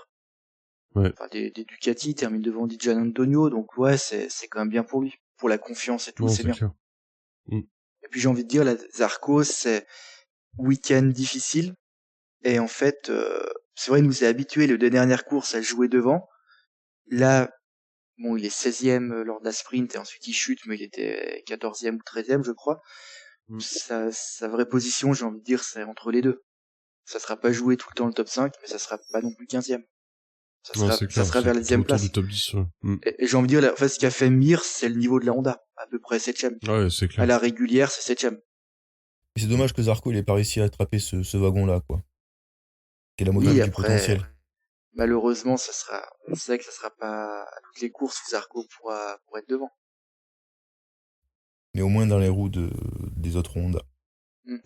C: Ouais.
D: Enfin, des Ducati, il termine devant Di Gianantonio. Donc ouais, c'est quand même bien pour lui, pour la confiance et tout, c'est bien.
C: Clair.
D: Et puis j'ai envie de dire, la Zarco, c'est week-end difficile. Et en fait, c'est vrai, il nous a habitué les 2 dernières courses à jouer devant. Là, bon, il est 16e lors de la sprint et ensuite il chute, mais il était 14e ou 13e, je crois. Sa vraie position, j'ai envie de dire, c'est entre les deux. Ça sera pas joué tout le temps le top 5, mais ça sera pas non plus 15e. Ça sera vers la 10e place.
C: Du top 10,
D: Et j'ai envie de dire, en fait, ce qu'a fait Mir, c'est le niveau de la Honda. À peu près 7e.
C: Ouais, c'est clair.
D: À la régulière, c'est 7e.
E: Et c'est dommage que Zarco, il ait pas réussi à attraper ce wagon-là, quoi. Qui est la modèle du potentiel.
D: Malheureusement, on sait que ça sera pas à toutes les courses où Zarco pourra être devant.
E: Mais au moins dans les roues des autres Honda.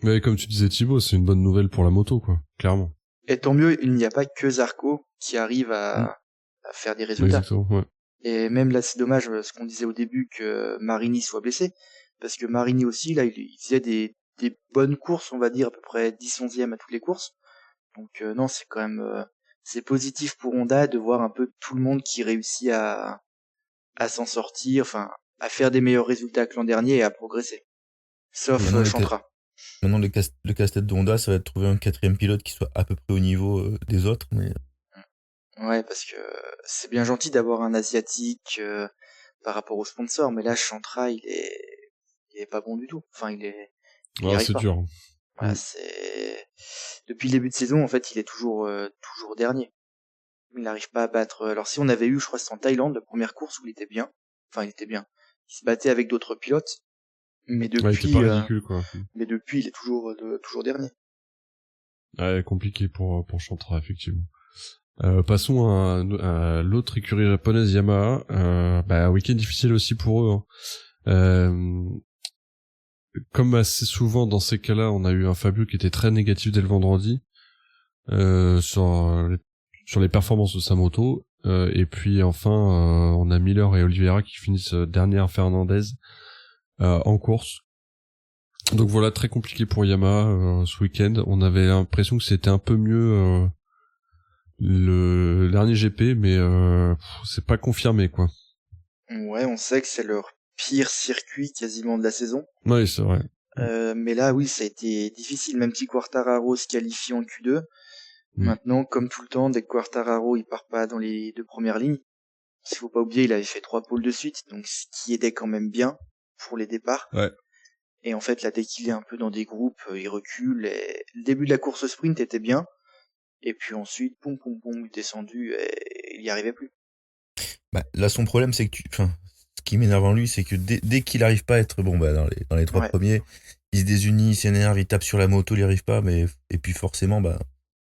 C: Mais comme tu disais Thibaut, c'est une bonne nouvelle pour la moto, quoi. Clairement.
D: Et tant mieux, il n'y a pas que Zarco qui arrive à faire des résultats.
C: Exactement, ouais.
D: Et même là, c'est dommage, ce qu'on disait au début, que Marini soit blessé. Parce que Marini aussi, là, il faisait des bonnes courses, on va dire, à peu près 10-11e à toutes les courses. Donc non, c'est quand même c'est positif pour Honda de voir un peu tout le monde qui réussit à s'en sortir, enfin à faire des meilleurs résultats que l'an dernier et à progresser. Sauf Chantra.
E: Maintenant, le casse-tête de Honda, ça va être de trouver un 4e pilote qui soit à peu près au niveau des autres. Mais...
D: Ouais, parce que c'est bien gentil d'avoir un asiatique par rapport au sponsor, mais là Chantra, il est pas bon du tout. Enfin,
C: c'est dur.
D: Voilà, depuis le début de saison, en fait, il est toujours dernier. Il n'arrive pas à battre. Alors si on avait eu, je crois, c'est en Thaïlande, la première course où il était bien. Enfin, il était bien. Il se battait avec d'autres pilotes, mais depuis,
C: il était pas ridicule, quoi.
D: Mais depuis, il est toujours dernier.
C: Ouais, compliqué pour Chantra, effectivement. Passons à l'autre écurie japonaise, Yamaha. Week-end difficile aussi pour eux. Comme assez souvent dans ces cas-là, on a eu un Fabio qui était très négatif dès le vendredi sur les performances de sa moto, et puis enfin on a Miller et Oliveira qui finissent dernière Fernandez en course. Donc voilà, très compliqué pour Yamaha ce week-end. On avait l'impression que c'était un peu mieux le dernier GP, mais c'est pas confirmé, quoi.
D: Ouais, on sait que c'est leur pire circuit quasiment de la saison.
C: Ouais, c'est vrai.
D: Mais là, oui, ça a été difficile, même si Quartararo se qualifie en Q2. Maintenant, comme tout le temps, dès que Quartararo il part pas dans les 2 premières lignes, il faut pas oublier, il avait fait 3 pôles de suite, donc ce qui aidait quand même bien pour les départs.
C: Ouais.
D: Et en fait, là, dès qu'il est un peu dans des groupes, il recule. Et le début de la course sprint était bien. Et puis ensuite, il est descendu et il y arrivait plus.
E: Là, son problème, c'est que ce qui m'énerve en lui, c'est que dès qu'il arrive pas à être dans les 3 premiers, il se désunit, il s'énerve, il tape sur la moto, il n'y arrive pas, et puis forcément,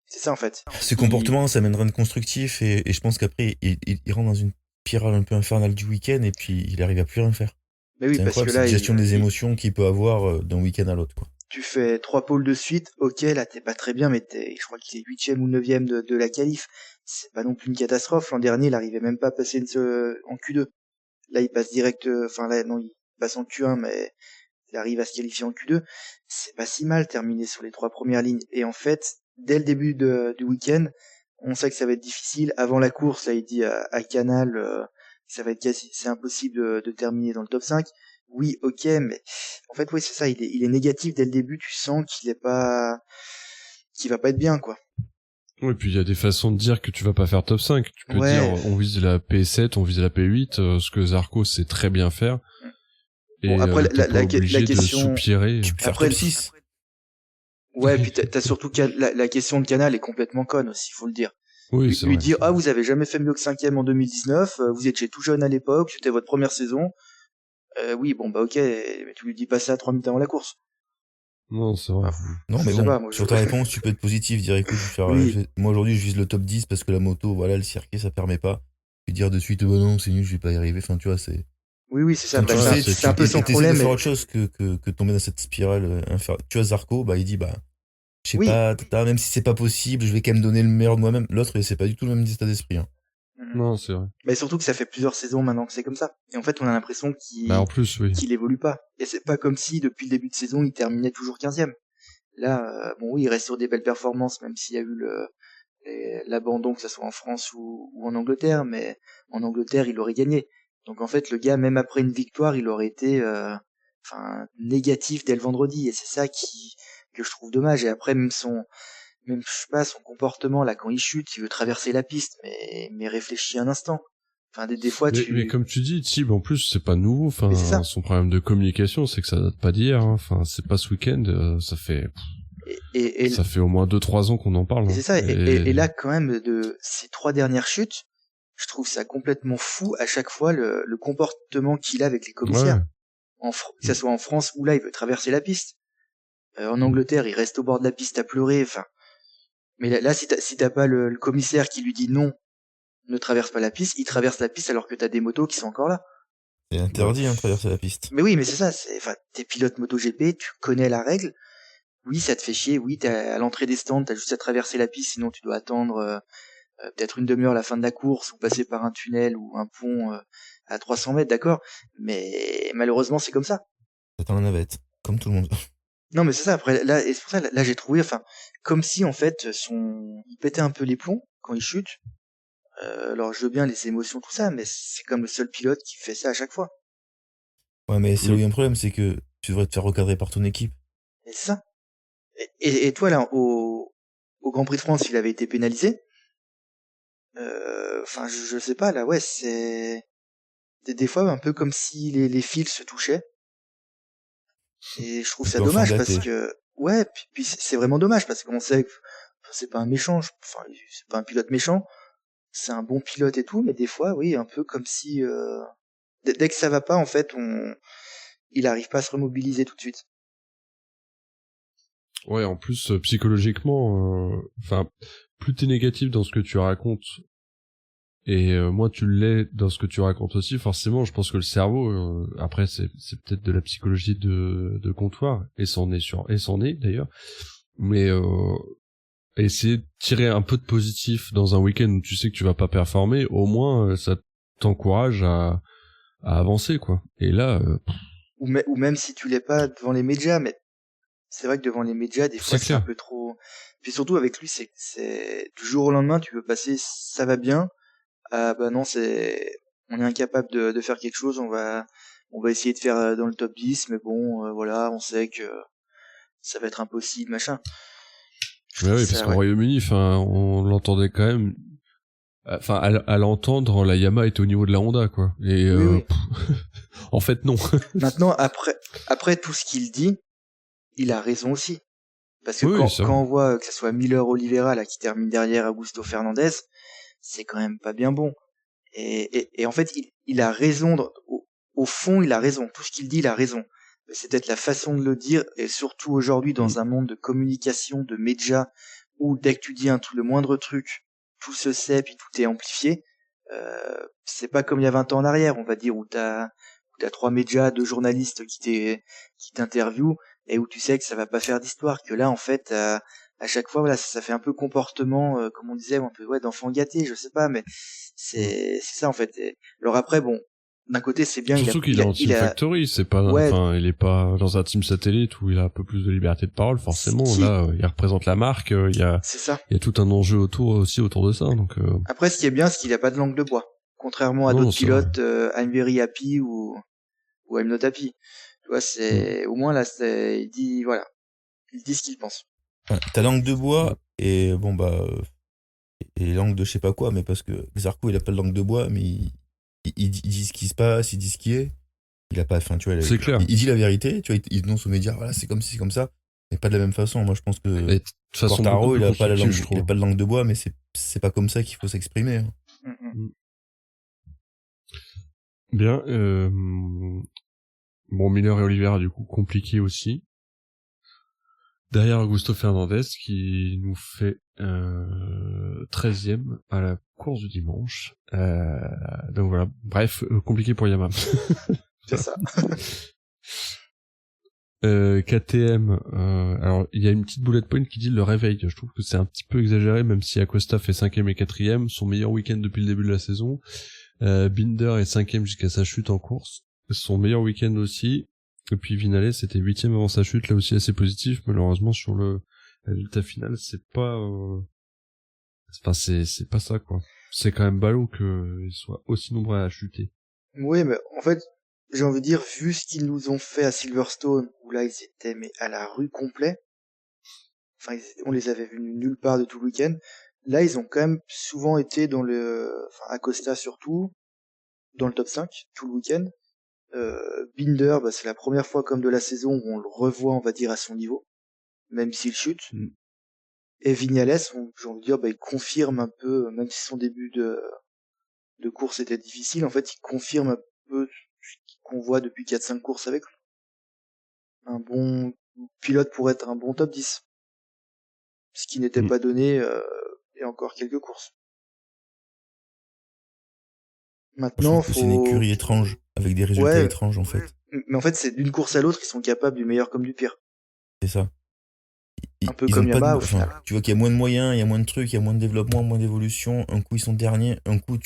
D: c'est ça en fait.
E: Ce comportement, ça mène rien de constructif, et je pense qu'après, il rentre dans une spirale un peu infernale du week-end, et puis il arrive à plus rien faire.
D: Mais oui,
E: c'est
D: parce que là,
E: cette gestion des émotions qu'il peut avoir d'un week-end à l'autre, quoi.
D: Tu fais 3 pôles de suite, ok, là t'es pas très bien, mais je crois qu'il est 8e ou 9e de la qualif. C'est pas non plus une catastrophe. L'an dernier, il arrivait même pas à passer en Q2. Là, il passe direct, il passe en Q1, mais il arrive à se qualifier en Q2. C'est pas si mal terminé sur les 3 premières lignes. Et en fait, dès le début du week-end, on sait que ça va être difficile. Avant la course, là, il dit à Canal, ça va être c'est impossible de terminer dans le top 5. Oui, ok, mais en fait, oui, c'est ça, il est négatif dès le début, tu sens qu'il va pas être bien, quoi.
C: Oui, puis il y a des façons de dire que tu vas pas faire top 5. Tu peux dire, on vise la P7, on vise la P8, ce que Zarco sait très bien faire. Et
D: après, la question,
C: de soupirer.
E: Tu peux faire top 6.
D: Ouais, puis t'as surtout la question de Canal est complètement conne aussi, faut le dire.
C: Oui, c'est
D: lui
C: vrai.
D: dire ah vous avez jamais fait mieux que 5e en 2019, vous étiez tout jeune à l'époque, c'était votre première saison. Oui bon bah ok, mais tu lui dis pas ça 3 minutes avant la course.
C: Non, c'est vrai.
E: Non, mais
D: Je sais
E: bon,
D: pas, moi,
E: sur ta réponse, tu peux être positif, dire écoute,
D: Oui.
E: moi aujourd'hui, je vise le top 10 parce que la moto, voilà, le circuit, ça permet pas. Puis dire de suite, oh non, c'est nul, je vais pas y arriver. Enfin, tu vois, c'est.
D: Oui, c'est ça.
E: Enfin,
D: Bah,
E: tu
C: Ouais,
E: sais,
D: c'est un peu son
E: t'essaies
D: problème.
E: de faire
D: Mais...
E: autre chose que tomber dans cette spirale Tu vois, Zarco, bah, il dit, bah, je sais
D: Oui.
E: pas, même si c'est pas possible, je vais quand même donner le meilleur de moi-même. L'autre, c'est pas du tout le même état d'esprit. Hein.
C: non, c'est vrai.
D: Mais surtout que ça fait plusieurs saisons maintenant que c'est comme ça. Et en fait, on a l'impression
C: Bah, en plus, oui.
D: qu'il évolue pas. Et c'est pas comme si, depuis le début de saison, il terminait toujours 15e. Là, bon, oui, il reste sur des belles performances, même s'il y a eu l'abandon, que ce soit en France ou en Angleterre. Mais en Angleterre, il aurait gagné. Donc en fait, le gars, même après une victoire, il aurait été négatif dès le vendredi. Et c'est ça que je trouve dommage. Et après, même je sais pas, son comportement là quand il chute, il veut traverser la piste, mais réfléchis un instant. Enfin des fois
C: Mais comme tu dis, Tib, en plus, c'est pas nouveau. Enfin,
D: Mais c'est ça.
C: son problème de communication, c'est que ça date pas d'hier. Hein. Enfin, c'est pas ce week-end. Ça fait ça fait au moins 2-3 ans qu'on en parle.
D: Et
C: hein.
D: c'est ça. Et là, quand même, de ces 3 dernières chutes, je trouve ça complètement fou à chaque fois le comportement qu'il a avec les commissaires.
C: Ouais.
D: Que ça soit en France où là, il veut traverser la piste. En Angleterre, il reste au bord de la piste à pleurer. Enfin, mais là, si t'as pas le commissaire qui lui dit non, ne traverse pas la piste, il traverse la piste alors que t'as des motos qui sont encore là.
E: C'est interdit, hein, de traverser la piste.
D: Mais oui, mais c'est ça. T'es pilote MotoGP, tu connais la règle. Oui, ça te fait chier. Oui, t'es à l'entrée des stands, t'as juste à traverser la piste, sinon tu dois attendre peut-être une demi-heure à la fin de la course ou passer par un tunnel ou un pont à 300 mètres, d'accord. Mais malheureusement, c'est comme ça.
E: C'est un navette, comme tout le monde.
D: Non, mais c'est ça. Après, là, et c'est pour ça, là, j'ai trouvé, comme si en fait, il pétait un peu les plombs quand il chute. Alors, je veux bien les émotions, tout ça, mais c'est comme le seul pilote qui fait ça à chaque fois.
E: Ouais, mais c'est là où il y a un problème, c'est que tu devrais te faire recadrer par ton équipe.
D: Et c'est ça. Et toi, là, au Grand Prix de France, il avait été pénalisé. Je sais pas, là, ouais, c'est des fois un peu comme si les fils se touchaient. Et je trouve ça dommage parce que, ouais, puis c'est vraiment dommage parce qu'on sait que c'est pas un méchant, c'est pas un pilote méchant, c'est un bon pilote et tout, mais des fois, oui, un peu comme si, dès que ça va pas, en fait, il arrive pas à se remobiliser tout de suite.
C: Ouais, en plus, psychologiquement, plus t'es négatif dans ce que tu racontes, et moins tu l'es dans ce que tu racontes aussi, forcément, je pense que le cerveau, après, c'est peut-être de la psychologie de comptoir, et c'en est d'ailleurs, mais essayer de tirer un peu de positif dans un week-end où tu sais que tu vas pas performer, au moins, ça t'encourage à avancer, quoi. Et là...
D: Ou même si tu l'es pas devant les médias, mais c'est vrai que devant les médias, des fois, c'est un peu trop... Puis surtout, avec lui, c'est du jour au lendemain, tu peux passer, ça va bien, bah non, on est incapable de faire quelque chose, on va essayer de faire dans le top 10, mais bon, voilà, on sait que ça va être impossible, machin.
C: Mais oui, parce qu'au Royaume-Uni, on l'entendait quand même, à l'entendre, la Yamaha était au niveau de la Honda, quoi. Et,
D: oui.
C: en fait, non.
D: Maintenant, après tout ce qu'il dit, il a raison aussi. Parce que quand on voit que ce soit Miller-Oliveira, là, qui termine derrière Augusto Fernandez, c'est quand même pas bien bon. Et en fait, il a raison, au fond, il a raison. Tout ce qu'il dit, il a raison. C'est peut-être la façon de le dire, et surtout aujourd'hui, dans un monde de communication, de médias, où dès que tu dis le moindre truc, tout se sait, puis tout est amplifié. C'est pas comme il y a 20 ans en arrière, on va dire, où t'as 3 médias, 2 journalistes qui t'interviewent, et où tu sais que ça va pas faire d'histoire, que là, en fait, à chaque fois, voilà, ça fait un peu comportement, comme on disait, un peu, ouais, d'enfant gâté, je sais pas, mais c'est ça, en fait. Alors après, bon, d'un côté, c'est bien.
C: Surtout qu'il est en Team Factory, c'est pas, il est pas dans un team satellite où il a un peu plus de liberté de parole, forcément. Là, il représente la marque, il y a tout un enjeu autour de ça, donc,
D: Après, ce qui est bien, c'est qu'il a pas de langue de bois. Contrairement à d'autres pilotes, I'm very happy ou I'm not happy. Tu vois, au moins, là, il dit ce qu'il pense.
E: T'as langue de bois et bon et langue de je sais pas quoi, mais parce que Zarco il a pas de langue de bois, mais il dit ce qui se passe, il dit ce qui est. Il a pas, tu vois,
C: c'est clair.
E: Il dit la vérité, tu vois, il dénonce aux médias, voilà, c'est comme ci, c'est comme ça, mais pas de la même façon. Moi je pense que Quartaro il a pas de langue de bois, mais c'est c'est pas comme ça qu'il faut s'exprimer. Hein.
C: Bien. Bon, Miller et Oliveira, du coup, compliqué aussi. Derrière Augusto Fernandez, qui nous fait 13e à la course du dimanche. Donc voilà, bref, compliqué pour Yamaha.
D: C'est ça.
C: KTM, alors il y a une petite bullet point qui dit le réveil. Je trouve que c'est un petit peu exagéré, même si Acosta fait 5e et 4e, son meilleur week-end depuis le début de la saison. Binder est 5e jusqu'à sa chute en course, son meilleur week-end aussi. Et puis Vinales c'était 8e avant sa chute, là aussi assez positif. Malheureusement sur le résultat final, c'est pas, enfin c'est pas ça quoi. C'est quand même ballot qu'ils soient aussi nombreux à chuter.
D: Oui, mais en fait, j'ai envie de dire, vu ce qu'ils nous ont fait à Silverstone, où là ils étaient mais à la rue complet, enfin on les avait vus nulle part de tout le week-end, là ils ont quand même souvent été dans enfin Acosta surtout, dans le top 5 tout le week-end. Binder, c'est la première fois comme de la saison où on le revoit, on va dire, à son niveau, même s'il chute. Et Vignales, j'ai envie de dire, il confirme un peu, même si son début de course était difficile, en fait il confirme un peu ce qu'on voit depuis 4-5 courses avec lui. Un bon pilote pour être un bon top 10. Ce qui n'était pas donné il y a encore quelques courses. Maintenant,
E: c'est une écurie étrange, avec des résultats étranges en fait.
D: Mais en fait, c'est d'une course à l'autre, ils sont capables du meilleur comme du pire.
E: C'est ça.
D: Un peu comme Yamaha au final.
E: Tu vois qu'il y a moins de moyens, il y a moins de trucs, il y a moins de développement, moins d'évolution. Un coup ils sont derniers, un coup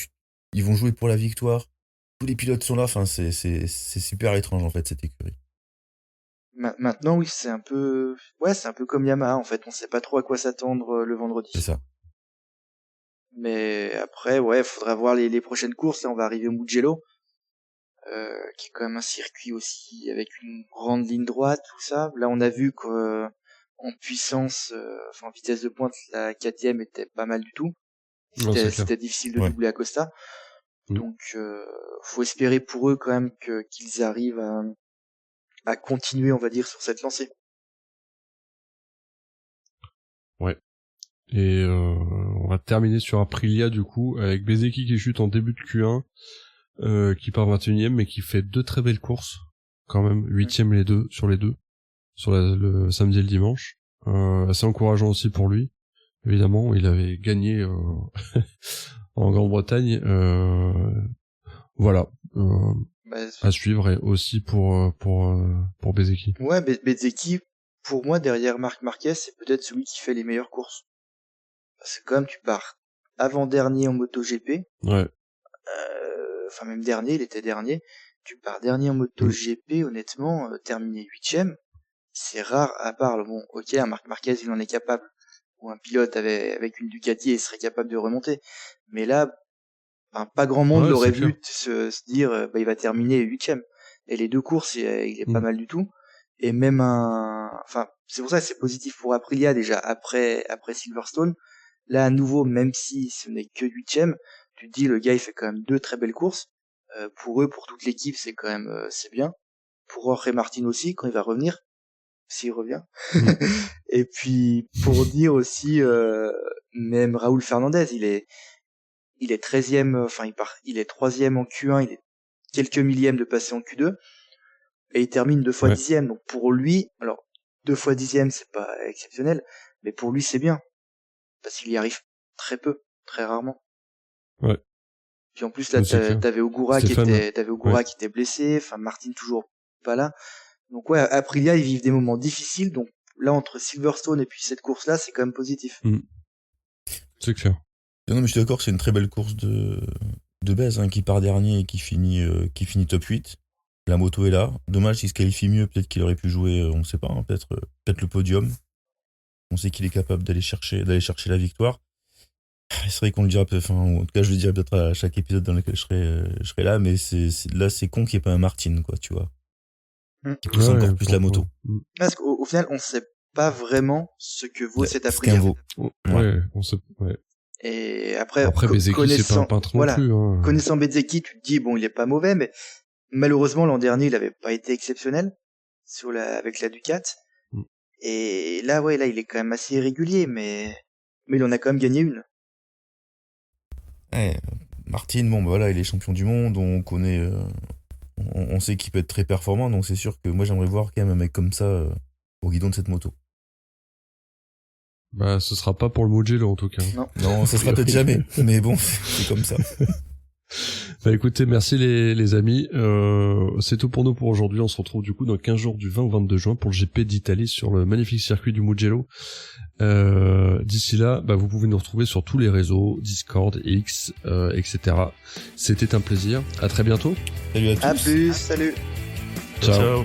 E: ils vont jouer pour la victoire. Tous les pilotes sont là, enfin c'est super étrange en fait cette écurie.
D: Maintenant oui, c'est un peu comme Yamaha en fait, on sait pas trop à quoi s'attendre le vendredi.
E: C'est ça.
D: Mais après faudra voir les prochaines courses. Là on va arriver au Mugello, qui est quand même un circuit aussi avec une grande ligne droite, tout ça. Là on a vu que en puissance, en vitesse de pointe, la KTM était pas mal du tout. C'était difficile de doubler Acosta. Donc faut espérer pour eux quand même qu'ils arrivent à continuer, on va dire, sur cette lancée.
C: Ouais. Et on va terminer sur Aprilia du coup, avec Bezzecchi qui chute en début de Q1, qui part 21e mais qui fait 2 très belles courses, quand même, 8e les deux, sur le samedi et le dimanche. Assez encourageant aussi pour lui, évidemment, il avait gagné en Grande-Bretagne, voilà, à suivre, et aussi pour Bezzecchi.
D: Ouais, Bezzecchi, pour moi, derrière Marc Marquez, c'est peut-être celui qui fait les meilleures courses. Parce que quand même, tu pars avant-dernier en MotoGP.
C: Ouais.
D: Enfin, même dernier, il était dernier. Tu pars dernier en MotoGP, honnêtement, terminer 8e. C'est rare, à part, un Marc Marquez, il en est capable. Ou un pilote avec une Ducati, il serait capable de remonter. Mais là, pas grand monde l'aurait vu se dire, il va terminer 8e. Et les deux courses, il est pas mal du tout. Et même c'est pour ça que c'est positif pour Aprilia, déjà, après Silverstone. Là, à nouveau, même si ce n'est que 8e, tu te dis, le gars, il fait quand même 2 très belles courses. Pour eux, pour toute l'équipe, c'est quand même, c'est bien. Pour Jorge Martin aussi, quand il va revenir. S'il revient. Et puis, pour dire aussi, même Raúl Fernandez, il est 13e, il est 3e en Q1, il est quelques millièmes de passer en Q2. Et il termine 2 fois 10e. Donc pour lui, alors 2 fois 10e, c'est pas exceptionnel, mais pour lui c'est bien. Parce qu'il y arrive très peu, très rarement.
C: Ouais.
D: Puis en plus là, t'avais Ogura qui était blessé, Martin toujours pas là. Donc Aprilia, ils vivent des moments difficiles, donc là entre Silverstone et puis cette course-là, c'est quand même positif.
C: C'est clair.
E: Non mais je suis d'accord, c'est une très belle course de base, qui part dernier et qui finit top 8. La moto est là. Dommage s'il se qualifie mieux, peut-être qu'il aurait pu jouer, on ne sait pas, peut-être le podium. On sait qu'il est capable d'aller chercher la victoire. C'est vrai qu'on le dira peut-être, en tout cas je le dirai peut-être à chaque épisode dans lequel je serai là, mais là c'est con qu'il n'y ait pas un Martin, quoi, tu vois. Qui pousse encore plus la moto.
D: Parce qu'au final, on sait pas vraiment ce que vaut cette Aprilia.
C: Ouais, on sait, ouais.
D: Et après
C: Bezzecchi, c'est pas un peintre non plus, hein.
D: Connaissant Bezzecchi, tu te dis, il est pas mauvais, mais malheureusement, l'an dernier, il avait pas été exceptionnel avec la Ducat. Et là, il est quand même assez irrégulier, mais il en a quand même gagné une.
E: Ouais, Martin, bon, bah voilà, il est champion du monde, on connaît, on sait qu'il peut être très performant, donc c'est sûr que moi j'aimerais voir quand même un mec comme ça au guidon de cette moto.
C: Bah, ce sera pas pour le Mugello en tout cas.
E: Non, ça sera peut-être jamais, mais bon, c'est comme ça.
C: Bah écoutez, merci les amis. C'est tout pour nous pour aujourd'hui. On se retrouve du coup dans 15 jours du 20 au 22 juin pour le GP d'Italie sur le magnifique circuit du Mugello. D'ici là, bah, vous pouvez nous retrouver sur tous les réseaux, Discord, X, etc. C'était un plaisir. À très bientôt.
E: Salut à tous.
D: À plus, salut.
C: Ciao.
E: Ciao.